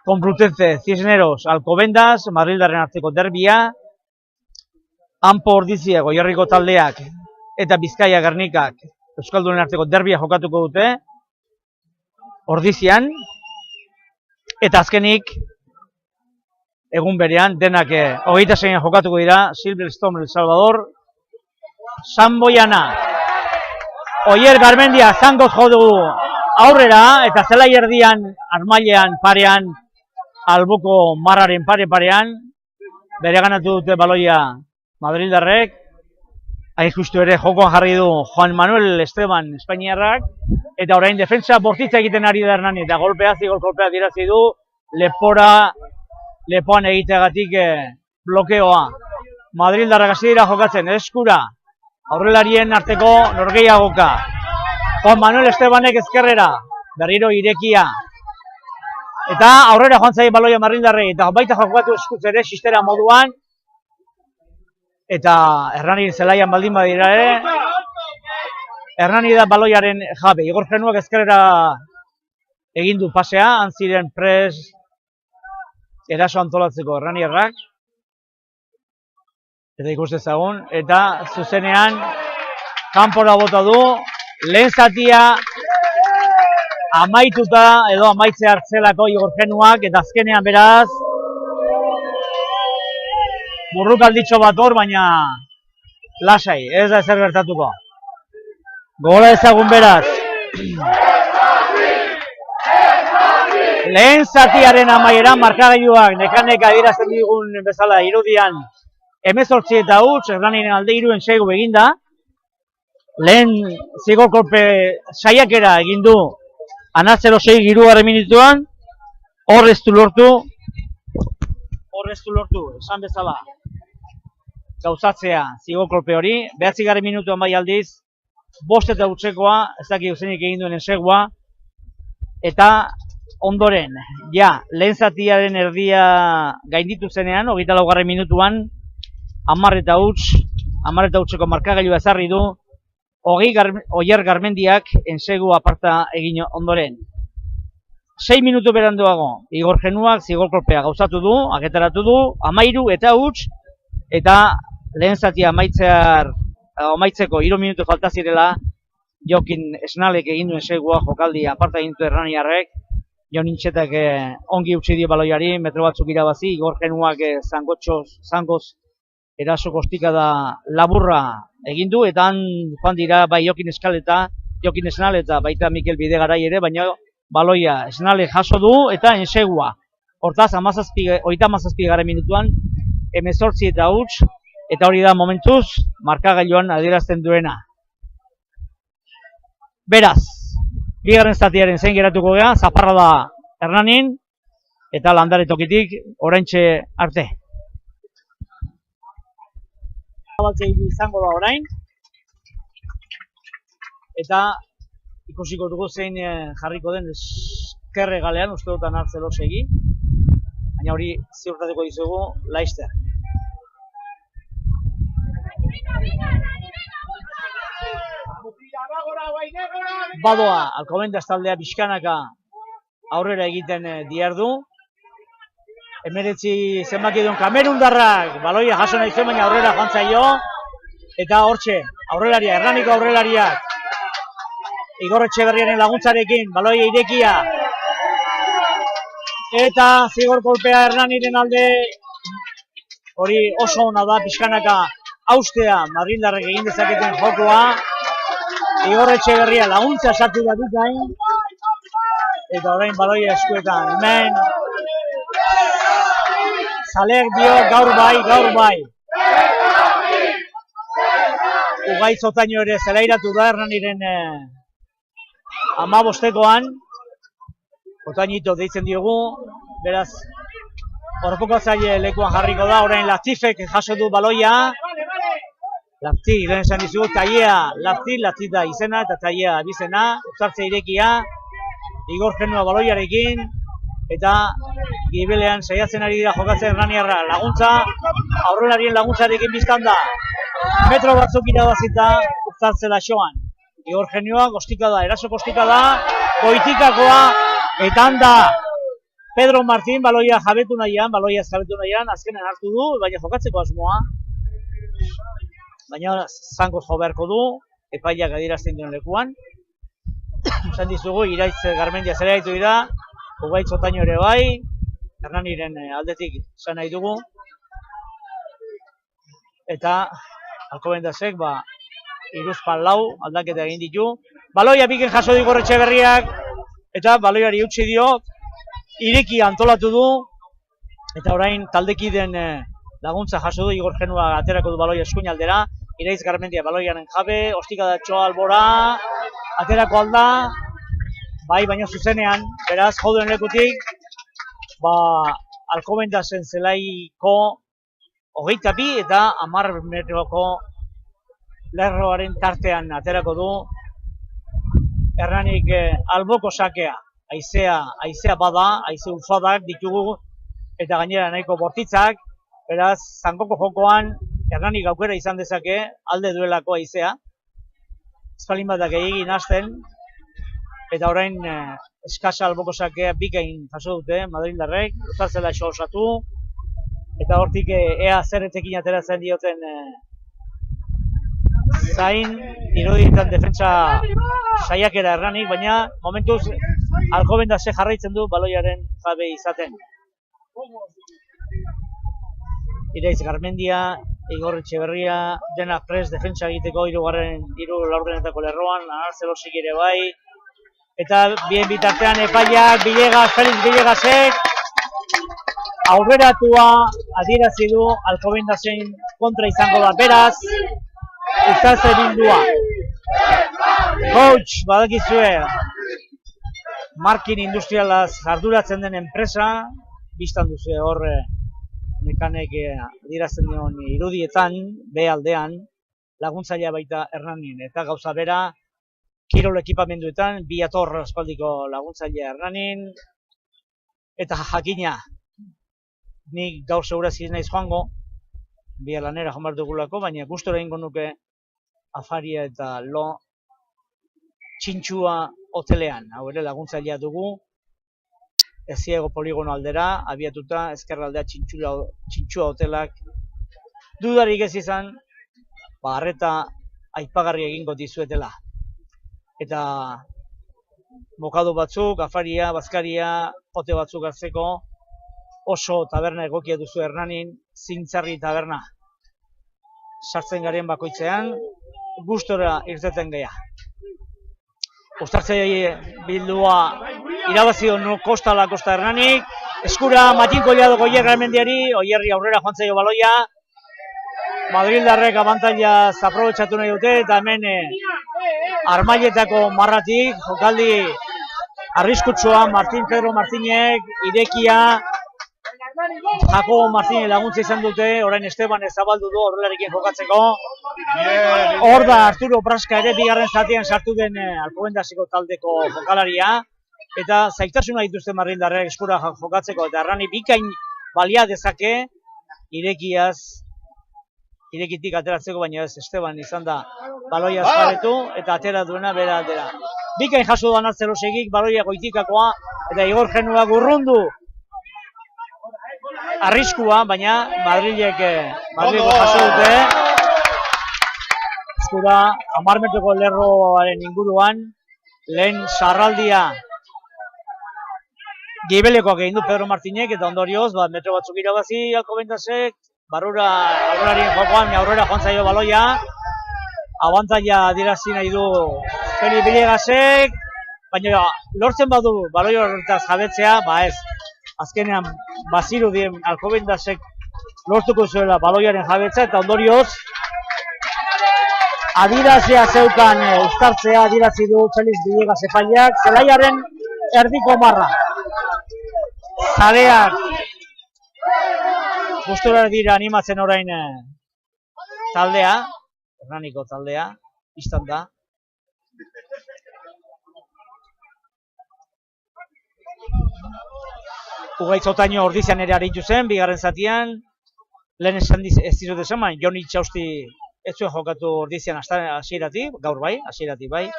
Complutense Cisneros Alcobendas, Madrildarren arteko derbia, Ampo Ordizia Goierriko taldeak eta Bizkaia Gernikak Euskaldunen arteko derbia jokatuko dute, Ordizian, eta azkenik, egun berean, denak 26an jokatuko dira, Silverstone El Salvador, San Boiana, Oier Garmendia zangoz jo dugu aurrera, eta zelai erdian, armailean, parean, Alboko Marraren parean, bere ganatu dute baloia madrildarrek, hain justu ere jokoan jarri du Juan Manuel Esteban Espainiarrak, eta orain defensa bortitza egiten ari da Hernani, eta golpea dirazi du, lepoan egiteagatik blokeoa. Madrildarrak hasi dira jokatzen, eskura, aurrelarien arteko norgehiagoka. Juan Manuel Estebanek ezkerrera, berriro irekia. Eta aurrera joan zaie baloia madrildarrei, eta baita jokatu eskutz ere, sistera moduan. Eta Hernani zelaian baldin badira ere, Hernani da baloiaren jabe. Igor Genuak ezkerrera egin du pasea, antziren pres eraso antolatzeko Hernaniarrak. Eta ikus dezagun, eta zuzenean kanpora bota du, lehen zatia amaituta edo amaitze hartzelako Igor Genuak, eta azkenean beraz burrukalditxo bat hor, baina lasai, ez da ezer gertatuko. Gogola ezagun beraz. Lehen zatiaren amaiera markagailuak nekanek adierazten digun bezala irudian 18 eta huts, Hernaniren alde 3 segu eginda. Lehen zigorkolpe saiakera egin du Anatzero 6 3. minutuan, hor ez du lortu, esan bezala gauzatzea zigorkolpe hori. 9. minutuan bai aldiz, 5 eta hutsekoa, ez dakik zenik egin duen segua, eta ondoren, lehen zatiaren erdia gainditu zenean, 24. minutuan, 10 eta hutseko markagailua ezarri du, Oier Garmendiak ensegu aparta egin ondoren. 6 minutu beranduago, Igor Genuak zigorkolpea gauzatu du, agetaratu du, 13 eta huts, eta lehen zatia amaitzeko 3 minutu falta zirela, Jokin Esnalek egin duen segua jokaldi aparta egin du Hernaniarrek, Jon Intxetak ongi utzi dio baloiari, metro batzuk irabazi, Igor Genuak zangoz eraso kostikada laburra egin du, eta han joan dira bai Jokin Esnal eta baita Mikel Bidegarai ere, baina baloia Esnale jaso du eta ensegua. Hortaz, 37. minutuan, 18 eta huts, eta hori da momentuz, markagailuan adierazten duena. Beraz, bigarren zatiaren zein geratuko gea, zaparra da Hernanin, eta Landare tokitik oraintxe arte. Izango da orain, eta ikusiko dugu zein jarriko den eskerre galean, uste dutan hartzelo segi, baina hori ziurtatuko dizugu Laster. Badoa, Alcobendas taldea pixkanaka aurrera egiten diardu. 19 zenbaki duen Kamerundarrak baloia jaso nahi zuen, baina aurrera joan zaio. Eta hortxe, aurrelaria, Hernaniko aurrelariak Igor Etxeberriaren laguntzarekin baloia irekia. Eta zigor kolpea Hernaniren alde, hori oso ona da pixkanaka haustea madrildarrek egin dezaketen jokoa. Igor Etxeberria laguntza sartu da bikain, eta orain baloia eskuetan. Hemen zaleak dio gaur bai. Ugaitz Otaino ere zelairatu da Hernaniren 15koan. Otainito deitzen diogu, beraz orpokatzaile lekuan jarriko da, orain Latifek jaso du baloia. Lafti, lehen esan dizugu, Taia, Lafti da izena eta Taia abizena, uzartze irekia, Igor Genua baloiarekin, eta gibelean saiatzen ari dira jokatzen Hernaniarra laguntza, aurrelarien laguntzarekin biztan da. Metro batzuk irabazita uzartze laxoan. Igor Genua, kostikada, eraso kostikada, goitikakoa, eta handa Pedro Martín baloia jabetu nahian, azkenen hartu du, baina jokatzeko asmoa. Baina zango jo beharko du, epaiak adierazten duen lekuan. Esan dizugu, Iraitz Garmendia zera ditu dira, Ugaitz Otaino ere bai, Hernaniren aldetik esan nahi dugu. Eta Alcobendasek, iruzpan lau aldaketa egin ditu. Baloia biken jaso du Igor Etxeberriak, eta baloiari utzi dio, ireki antolatu du, eta orain taldekiden laguntza jaso du Igor Genua aterako du baloia eskuin aldera. Iraitz Garmendia baloiaren jabe, ostikadatxoa albora, aterako alda, bai, baina zuzenean, beraz, joduen lekutik, Alcobendasen zelaiko 22 eta 10 metroko lerroaren tartean aterako du Hernanik alboko sakea. Haizea bada, haize ufadak ditugu, eta gainera nahiko bortitzak, beraz, zankoko jokoan, Hernanik aukera izan dezake, alde duelako haizea. Espalin batak egin hasten, eta orain eskasa alboko sakea bikain jaso dute madrildarrek, uzartzela iso osatu, eta hortik ea zerretekin ateratzen dioten zain, irudietan defentsa saiakera Hernanik, baina momentuz Alcobendasek jarraitzen du baloiaren jabe izaten. Iraitz Garmendia, Igor Etxeberria, dena prest defentsa egiteko hiru laurdenetako lerroan, Arzelosik ere bai. Eta bien bitartean epaiak, Felix Villegasek, aurreratua adierazi du Alcobendasen kontra izango da, beraz, uzartze bildua. Coach, badakizue, markin industrialaz arduratzen den enpresa, biztan duzu hor mekanek adierazten dion irudietan, B aldean, laguntzailea baita Hernanin, eta gauza bera, kirol ekipamenduetan, bi ator aspaldiko laguntzailea Hernanin, eta jakina, nik gaur seguraz naiz joango, bi lanera joan behar dugulako, baina gustora egingo nuke afaria eta lo txintxua hotelean, hau ere laguntzailea dugu, Eziego poligono aldera, abiatuta, ezkerra aldea txintxua hotelak. Dudarik ez izan, arreta aipagarri egingo dizuetela. Eta bokadu batzuk, afaria, bazkaria, pote batzuk hartzeko, oso taberna egokia duzu Hernanin, Zintzarri taberna. sartzen garen bakoitzean, gustora irteten geha. Uztartzei bildua irabazi honu Kosta Hernanik, eskura Matin Collado Goier Garmendiari, Oierri aurrera joan zaio baloia, Madrildarrek abantaila aprobetxatu nahi dute, eta hemen Armailetako marratik, jokaldi arriskutsua Pedro Martinek, Irekia, Jako Martínez laguntza izan dute, orain Esteban zabaldu du horrelarekin jokatzeko. Hor da Arturo Praska ere bigarren zatian sartu den Alcobendaseko taldeko jokalaria. Eta zailtasuna dituzten Madrildarrek eskura jokatzeko, eta Hernani bikain balia dezake Irekitik ateratzeko, baina ez Esteban izan da baloia azparetu eta atera duena bera aldera. Bikain jaso da Nartzelosegik, baloia goitikakoa, eta Igor Genua gurrundu arriskua, baina Madrileko jaso dute. Eskura 10 metroko lerroaren inguruan, lehen sarraldia gibelekoak egin du Pedro Martinek, eta ondorioz, metro batzuk irabazi Alcobendasek, aurrerarien jokoan, aurrera joan zaio baloia, abantaila adierazi nahi du Feli Villegasek, baina lortzen badu baloi horretaz jabetzea, ez. Azkenean bazirudien Alcobendasek lortuko zuela baloiaren jabetza, eta ondorioz adierazia zeukan uztartzea adierazi du Feliz Villegas epaileak, zelaiaren erdiko marra. Zaleak gustura dira animatzen orain taldea, Hernaniko taldea, izan da. Ugaitz Otaino Ordizian ere aritu zen, bigarren zatian, lehen esan ez dizut esan, Joni Txausti ez zuen jokatu Ordizian hasieratik, gaur bai, hasieratik bai,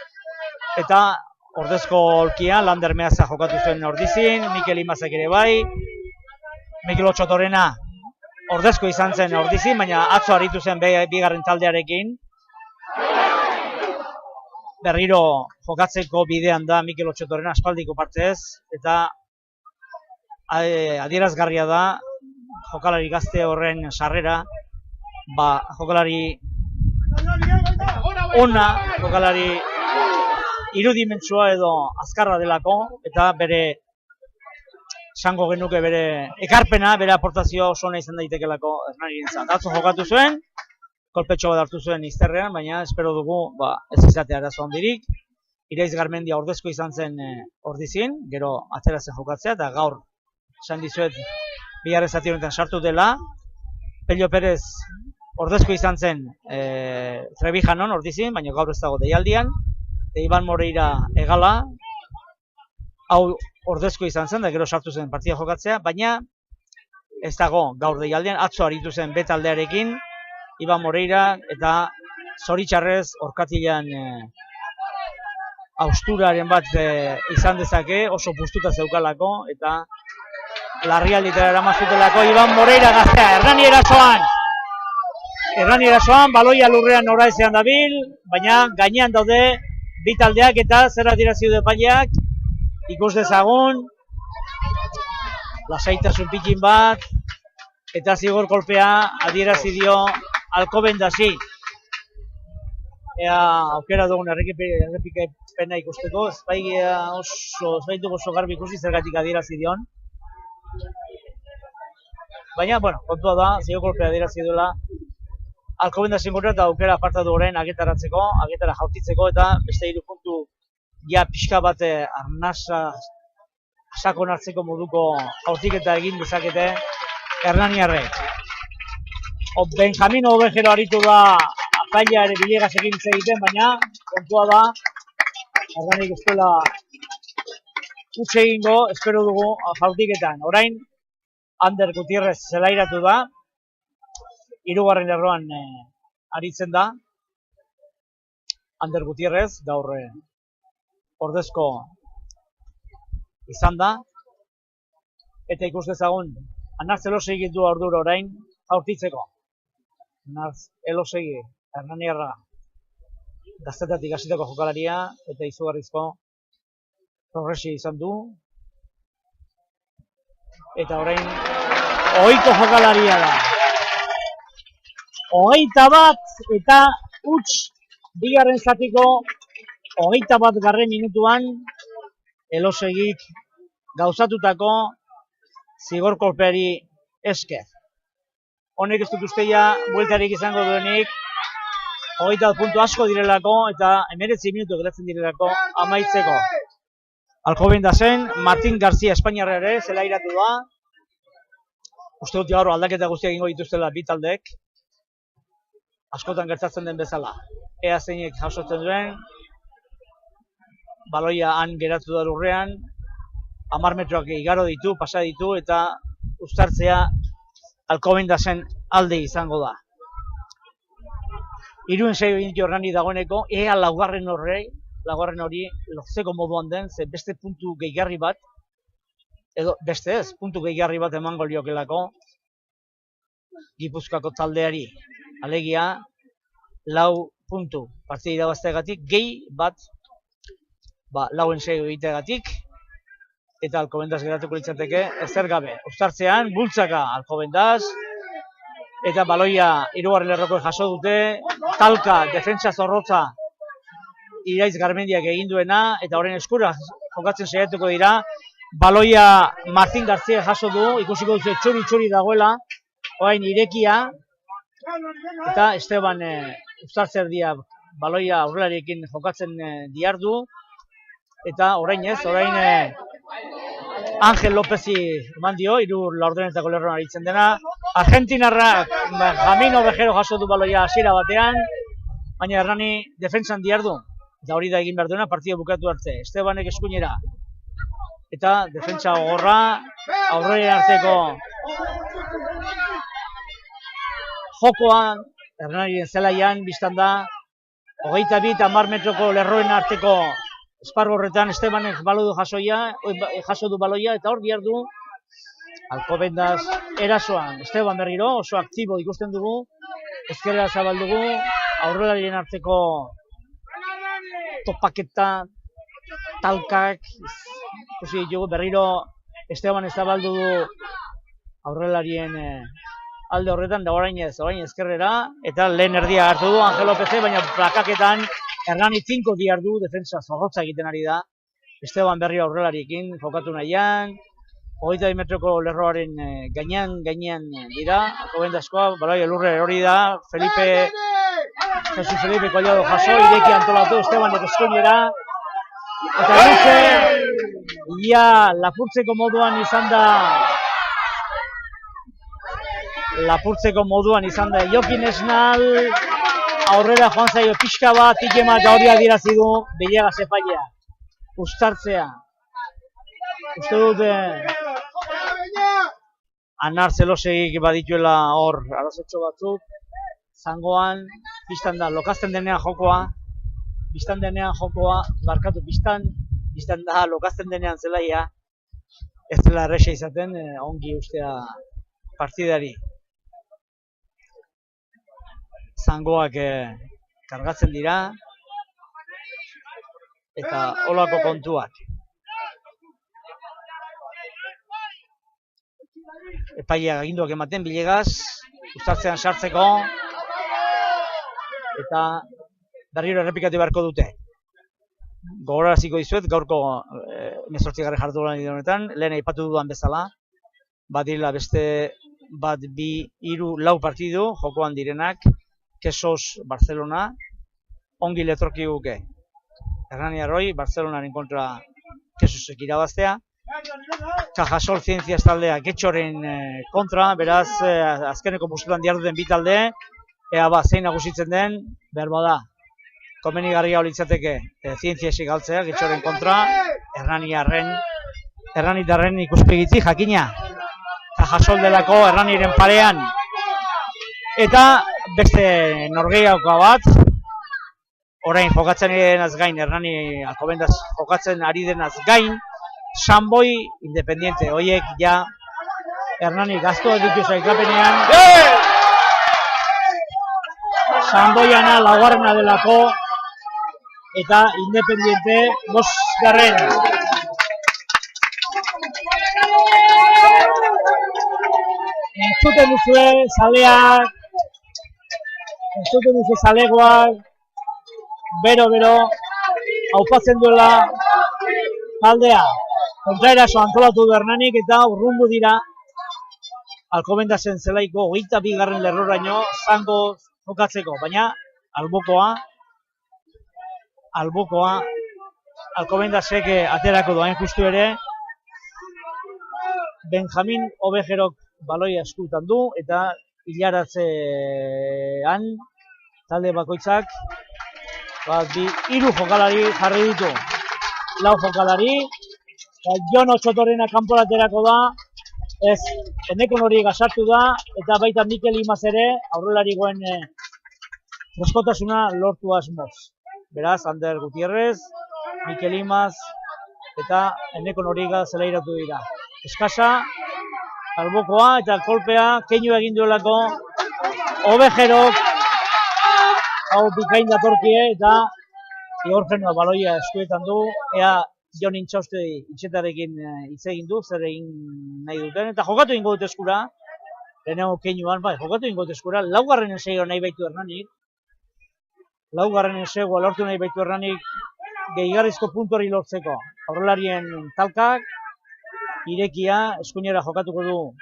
eta ordezko olkian, Lander Meaza jokatu zuen Ordizin, Mikel Imazek ere bai, Mikel Otxotorena ordezko izan zen Ordizin, baina atzo aritu zen bigarren taldearekin. Berriro jokatzeko bidean da Mikel Otxotorena aspaldiko partez, eta adierazgarria da jokalari gazte horren sarrera, jokalari ona, jokalari irudimentsua edo azkarra delako, eta bere esango genuke bere ekarpena, bere aportazioa oso ona izan daitekelako Hernanirentzat. Atzo jokatu zuen, kolpetxo bat hartu zuen izterrean, baina espero dugu ez izatea arazo handirik. Iraiz Garmendia ordezko izan zen Ordizin, gero atzeratzen jokatzea, eta gaur esan dizuet bigarren zati honetan sartu dela. Pello Perez ordezko izan zen Trebijanon Ordizin, baina gaur ez dago deialdian. Iban Moreira egala, hau ordezko izan zen, da gero sartu zen partida jokatzea, baina ez dago gaur deialdian, atzo aritu zen B taldearekin, Iban Moreira, eta zoritxarrez orkatilan austuraren bat izan dezake, oso puztuta zeukalako, eta larrialditara eramazutelako Iban Moreira gaztea, Hernani erasoan, baloia lurrean noraezean dabil, baina gainean daude bi taldeak eta zer adierazi du epaileak, ikus dezagun, lasaitasun pikin bat, eta zigor kolpea adierazi dio Alcobendasi. Ea aukera dugun errepikapena ikusteko, ez baituko oso garbi ikusi zergatik adierazi dion. Baina, kontua da, zigor kolpea adierazi duela Alcobendasien kontra, eta aukera aparta du orain agetara jaurtitzeko, eta beste 3 puntu pixka bat arnasa sakon hartzeko moduko jaurtiketa egin dezakete Hernaniarrek. Benjamino Ovejero aritu da Apaila ere Villegasekin hitz egiten, baina kontua da Hernanik ez duela huts egingo, espero dugu jaurtiketan. Orain Ander Gutierrez zelairatu da, 3. lerroan aritzen da Ander Gutierrez, gaur ordezko izan da, eta ikus dezagun Nartz Elosegi du ordura orain jaurtitzeko. Nartz Elosegi, Hernaniarra gaztetatik hasitako jokalaria, eta izugarrizko progresia izan du, eta orain ohiko jokalaria da. 21 eta huts bigarren zatiko 21 minutuan Elosegik gauzatutako zigor kolpeari esker. Honek ez dut usteia bueltarik izango duenik, 21 puntu asko direlako eta 19 minutu geratzen direlako amaitzeko. Alcobendasen Martin García Espainiarra ere zelairatu da. Uste dut gaur aldaketa guztiak egingo dituztela bi taldeek. Askotan gertatzen den bezala. Ea zeinek jasotzen duen, baloia han geratu da lurrean, 10 metroak igaro ditu, pasa ditu eta uztartzea Alcobendasen alde izango da. Iruen 6 minutu Hernani dagoeneko, ea laugarren hori lortzeko moduan den, ze beste puntu gehigarri bat, edo beste ez, puntu gehigarri bat emango liokelako Gipuzkoako taldeari. Alegia, 4 puntu partida irabazteagatik, gehi bat, 4-6 egiteagatik, eta Alcobendas geratuko litzateke ezer gabe. Uztartzean, bultzaka Alcobendas, eta baloia hirugarren lerroko jaso dute, talka, defentsa zorrotza, Iraiz Garmendiak egin duena, eta horren eskura jokatzen saiatuko dira. Baloia Martin García jaso du, ikusiko duzu txuri-txuri dagoela, orain irekia, eta Esteban uztartzer dia baloia aurrelariekin jokatzen diardu, eta orain ez, orain Ángel Lópezi eman dio, 3 laurdenetako lerroan aritzen dena. Argentinarrak Jamino Bejero jaso du baloia hasiera batean, baina Hernani defentsan diardu. Eta hori da egin behar duena partida bukatu arte. Estebanek eskuinera. Eta defentsa gogorra, aurrera arteko jokoan, Hernanien zelaian biztan da, 22-10 metroko lerroen arteko esparru horretan Estebanek jaso du baloia, eta hor diardu Alcobendas erasoan. Esteban berriro oso aktibo ikusten dugu, ezkerrera zabaldugu, aurrelarien arteko topaketa, talkak, ikusi ditugu berriro Esteban zabaldu du aurrelarien alde horretan, da orain ezkerrera, eta lehen erdia hartu du Ángel López, baina plakaketan Hernani 5 diardu, defensa zorrotza egiten ari da. Esteban berri aurrelariekin jokatu nahian, 22 metroko lerroaren gainean dira, Alcobendaskoa, baloia lurre hori da, Jesus Felipe Collado jaso, ireki antolatu, Esteban eskuinera, eta luze, ia lapurtzeko moduan Jokin Esnal, aurrera joan zaio pixka bat, ikema eta hori adirazi du Villegas epailea. Uztartzea. Uste dut Anar Zelosegik badituela hor arazotxo batzuk. Zangoan, biztan da, lokazten denean jokoa, biztan da, lokazten denean zelaia, ez dela erresa izaten, ongi ustea partidari. Zangoak kargatzen dira, eta holako kontuak. Epaileak aginduak ematen, Villegas, uztartzean sartzeko, eta berriro errepikatu beharko dute. Gogoraraziko dizuet, gaurko 18. jardunaldi honetan, lehen aipatu dudan bezala, badirela beste 1, 2, 3, 4 partidu jokoan direnak, Kesos Barcelona, ongi letorki guke. Hernani Arroi, Barcelonaren kontra Kesosek irabaztea. Cajasol Zientzias taldea Getxoren kontra, beraz azkeneko postuan diarduten bi talde, ea zein nagusitzen den, behar da. Komenigarria litzateke Zientziasik galtzea, Getxoren kontra, Hernanitarren ikuspegitzi jakina. Cajasol delako Hernaniren parean. Eta beste norgehiagoka bat, orain jokatzen ari denaz gain, Hernani Alcobendas jokatzen ari denaz gain, Sanboi Independiente, horiek ja Hernani gaztoa ditu sailkapenean. Sanboiana laugarrena delako, eta Independiente 5. Entzuten duzue, zaleak, entzuten duzu zalegoak, bero, aupatzen duela taldea. Kontraeraso antolatu du Hernanik eta urrundu dira Alcobendasen zelaiko 22. lerroraino zango jokatzeko, baina albokoa Alcobendasek aterako doain justu ere. Benjamin Obejerok baloia eskutan du eta hilaratzean talde bakoitzak hiru jokalari jarri ditu. 4 jokalari, Jon Otxotorrena kanporaterako da, ez Enekon hori gasartu da, eta baita Mikel Imaz ere aurrelarikoen freskotasuna lortu asmoz. Beraz, Ander Gutierrez, Mikel Imaz eta Enekon horiga zelairatu dira. Eskasa, albokoa eta kolpea keinu egin duelako Obejerok hau bikain datorkie eta Igor Genua baloia eskuetan du, ea Jon Intxauste itxetarekin hitz egin du, zer egin nahi duten, eta jokatu ingo dut eskura, lehenago keinuan, jokatu ingo dut eskura, laugarren ensegoa nahi baitu Hernanik, lortu nahi baitu Hernanik gehigarrizko puntu hori lortzeko. Aurrelarien talkak, irekia, eskuinera jokatuko du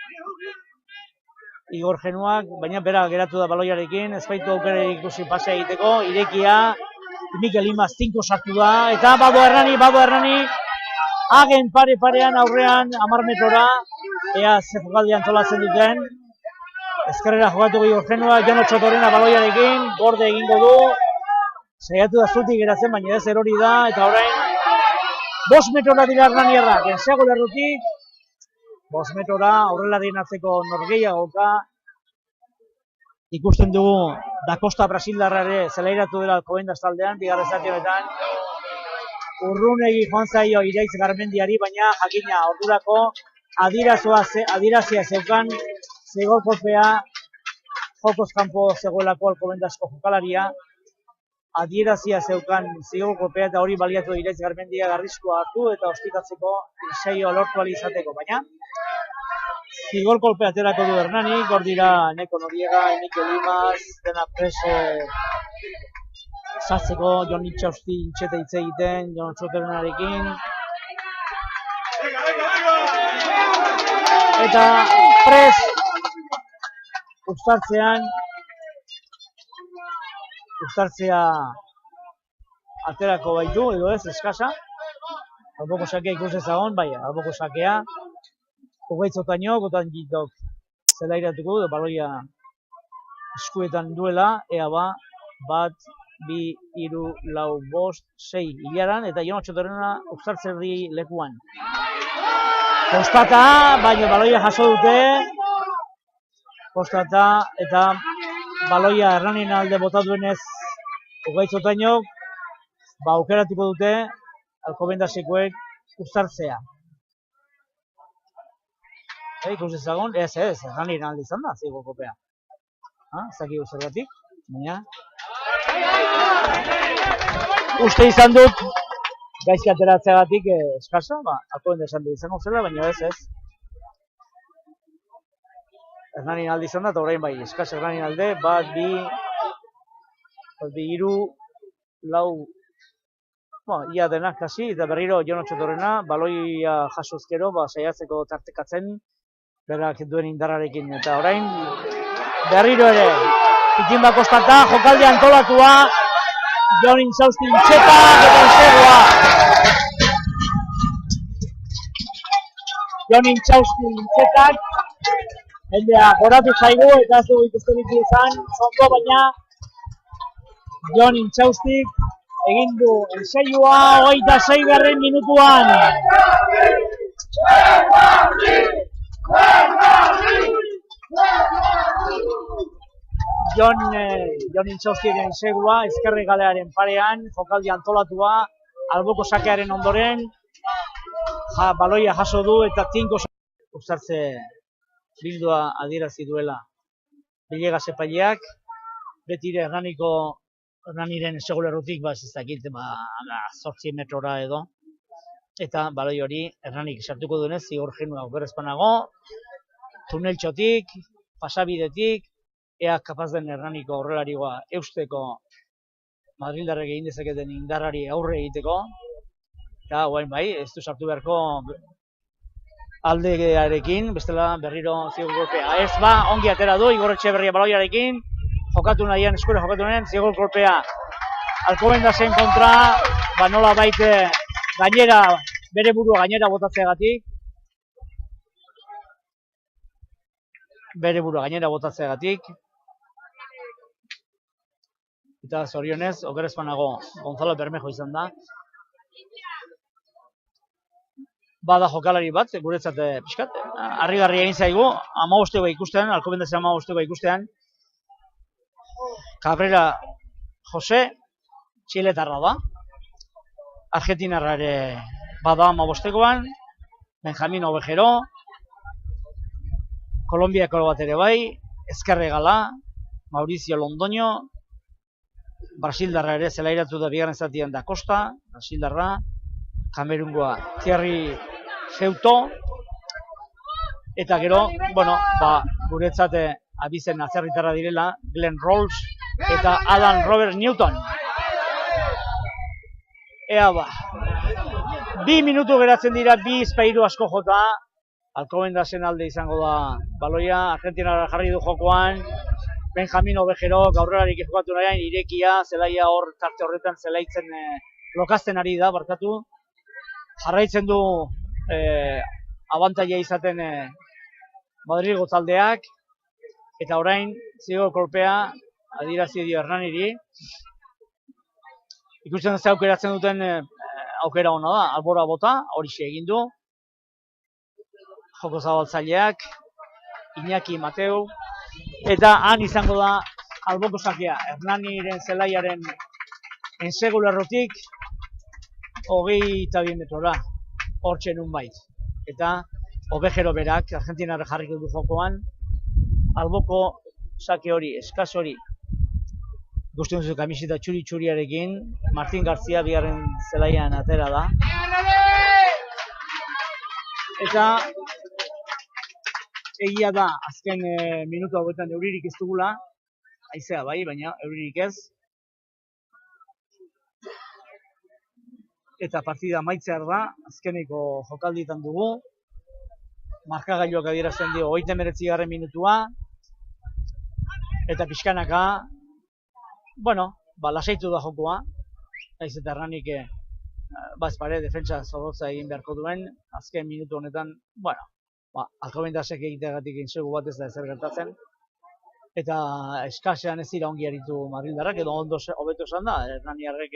Igor Genuak, baina bera geratu da baloiarekin, ez baitu aukera ikusi pasea egiteko, irekia, Mikel Imaz 5 sartu da, eta bado Hernani, hagen pare-parean aurrean 10 metrora, ea ze jokaldi antolatzen duten, ezkerrera jokatu Igor Genua, Jon Otxotorrena baloiarekin, gorde egingo du, saiatu da zutik geratzen, baina ez erori da, eta orain 5 metrora dira Hernanierrak, enseago lerrutik, 5 metrora aurrelarien atzeko norgehiagoka, ikusten dugu Da Costa Brasildarra ere zelairatu dela Alcobendas taldean, bigarren zati honetan. Urrunegi joan zaio Iraitz Garmendiari, baina jakina ordurako adierazia zeukan zigor kolpea jokoz kanpo zegoelako Alcobendasko jokalaria. Adierazia zeukan zigor kolpea eta hori baliatu Iraitz Garmendia garrizkoa hartu eta ostikatzeko saioa lortu ahal izateko, baina zigor kolpe aterako du Hernanik, hor dira Enekon Horiega, Mikel Imaz, dena prese sartzeko, Jon Intxausti intxeta hitz egiten, Jon Otxotorrenarekin. Eta pres uztartzea aterako baitu, edo ez, eskasa. Alboko sakea ikus ezagon, bai, alboko sakea. Hogeitzotaino, gotan jitok zelairatuko du, baloia eskuetan duela, ea bat, 2, 3, 4, 5, 6 hilaran, eta Jon Otxotorrena uztartzerdi lekuan. Kostata, baina baloia jaso dute, kostata, eta baloia Hernanien alde bota duenez hogeitzotainok, aukeratuko dute Alcobendasekuek uztartzea. Ikusi ezagon, ez, Hernanien alde izan da, zigor kolpea. Zaki zergatik, baina uste izan dut gaizki ateratzeagatik eskasa, Alcobendasen alde izango zela, baina ez. Hernanien alde izan da, eta orain bai, eskasa Hernanien alde, 1, 2, 3, 4, ia denak kasi, eta berriro Jon Otxotorrena, baloia jasozkero, saiatzeko tartekatzen, berak duen indarrarekin, eta orain berriro ere, pikin bakostata, jokaldi antolatua, Jon Intxausti intxeta, eta ensegoa. Jon Intxausti intxetak, hendea goratu zaigu, eta ez dugu ikusterik izan, zondo, baina Jon Intxaustik egin du ensaioa 26. minutuan. Jon Intxaustiren ensaioa ezkerre galearen parean, jokaldi antolatua, alboko sakearen ondoren, baloia jaso du eta tinko uztartze bildua adierazi duela Villegas epaileak, betire Hernaniren segulerrutik, ez dakit, 8 metrora edo, eta baloi hori Hernanik sartuko duenez, Igor Genua okerrezpanago, tuneltxotik, pasabidetik, ea kapaz den Hernaniko aurrelarioa eusteko Madrildarrek egin dezaketen indarrari aurre egiteko. Eta guain bai, ez du sartu beharko aldearekin, bestela berriro zigor golpea. Ez ba, ongi atera du, Igor Etxeberria baloiarekin, jokatu nahian, eskure jokatu nahian, zigor golpea Alcobendasen kontra, ba nola baite gainera, bere burua gainera botatzeagatik. Eta zorionez, okerezpanago Gonzalo Bermejo izan da. Bada jokalari bat, guretzat pixkat, harrigarria egin zaigu, 15 ikustean, Alcobendasen 15 ikustean. Cabrera Jose, txiletarra da. Argentinarra ere bada 15koan, Benjamin Ovejero, Kolombiako bat ere bai, Ezkerregala, Mauricio Londoño, Brasildarra ere zelairatu da bigarren zatian da Costa, Brasildarra, Kamerungoa Thierry Feuto, eta gero, bueno, ba, guretzat abizen atzerritarra direla, Glenn Rolls eta Adam Robert Newton. Ea ba, 2 minutu geratzen dira, 2 izpairu asko jota, Alcobendasen alde izango da baloia, Argentinara jarri du jokoan, Benjamin Ovejero aurrelarik jokatu nahian, irekia, zelaia hor tarte horretan zelaitzen lokazten ari da, barkatu. Jarraitzen du abantaila izaten Madrilgo taldeak, eta orain zigor kolpea adierazi dio Hernaniri. Ikusten ez aukeratzen duten aukera ona da, albora bota, horixe egin du. Joko zabaltzaileak, Iñaki Mateu, eta han izango da alboko sakia, Hernaniren zelaiaren ensegulerrotik 22 metrora, hortxe nunbait. Eta Ovejero berak, Argentinarra jarriko du jokoan, alboko sake hori, eskas hori, ikusten duzu kamiseta txuri-txuriarekin, Martin García bigarren zelaian atera da. Eta egia da, azken minutu hauetan euririk ez dugula, haizea bai, baina euririk ez. Eta partida amaitzear da, azkeneko jokaldietan dugu. Markagailuak adierazten dio 39. minutua. Eta pixkanaka, bueno, ba, lasaitu da jokoa. Naiz eta Hernanik bazpare defentsa zorrotza egin beharko duen, azken minutu honetan, bueno, ba, Alcobendasek egiteagatik insegu bat ez da ezer gertatzen. Eta eskasean ez dira ongi aritu Madrildarrak, edo ondo hobeto esan da, Hernaniarrek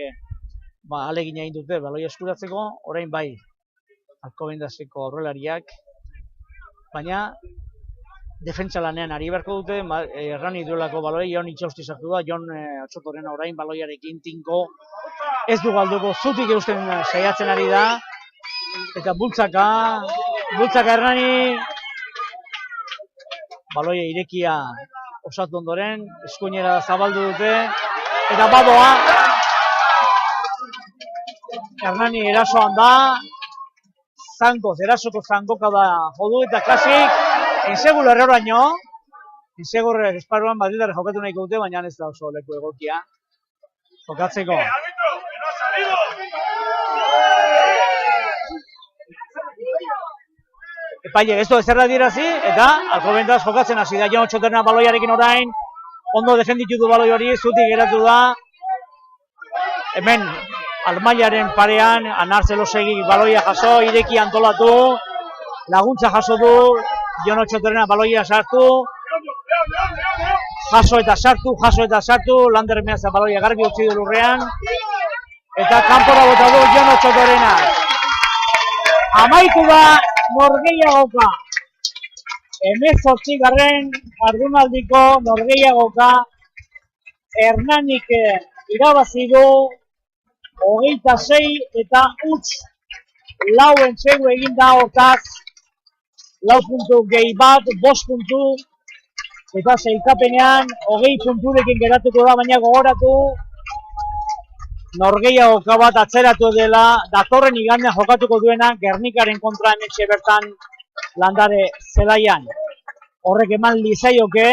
ba, alegin egin dute baloia eskuratzeko, orain bai Alcobendaseko aurrelariak, baina defentsa lanean ari beharko dute, Hernani duelako baloia, Jon Itxausti sartu da, Jon Otsotorena orain baloiarekin tinko, ez du galduko, zutik eusten saiatzen ari da, eta bultzaka Hernani, baloia irekia osatu ondoren, eskuinera zabaldu dute, eta badoa, Hernani erasoan da, erasoko zangoka da jodu, eta klasik, ensegur erroraino, ensegur esparuan Madrildarrek jokatu nahiko dute, baina ez da oso leku egokia jokatzeko. Epaile, ez du ezer adierazi, eta Alcobendas jokatzen hasi da, Jon Otsotorena baloiarekin orain, ondo defenditu du baloi hori, zutik geratu da. Hemen, Almailaren parean, Anar Zelosegi baloia jaso, ireki antolatu, laguntza jaso du, Jon Otsotorena baloia sartu, jaso eta sartu, Lander Meaza baloia garbi utzi du lurrean, eta kanpora bota du Jon Otsotorena. Amaitu da norgehiagoka, 18. jardunaldiko norgehiagoka, Hernanik irabazi du 26 eta huts 4 entsegu egin da hortaz, 4 puntu gehi bat, 5 puntu, eta sailkapenean 20 punturekin geratuko da, baina gogoratu norgehiagoka bat atzeratu dela, datorren igandean jokatuko duena Gernikaren kontra hementxe bertan Landare zelaian. Horrek eman lizaioke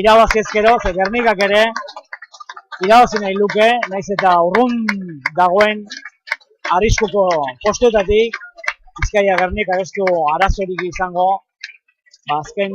irabazi ezkero, ze Gernikak ere irabazi nahi luke, naiz eta urrun dagoen arriskuko postuetatik, Bizkaia Gernikak ez du arazorik izango, azken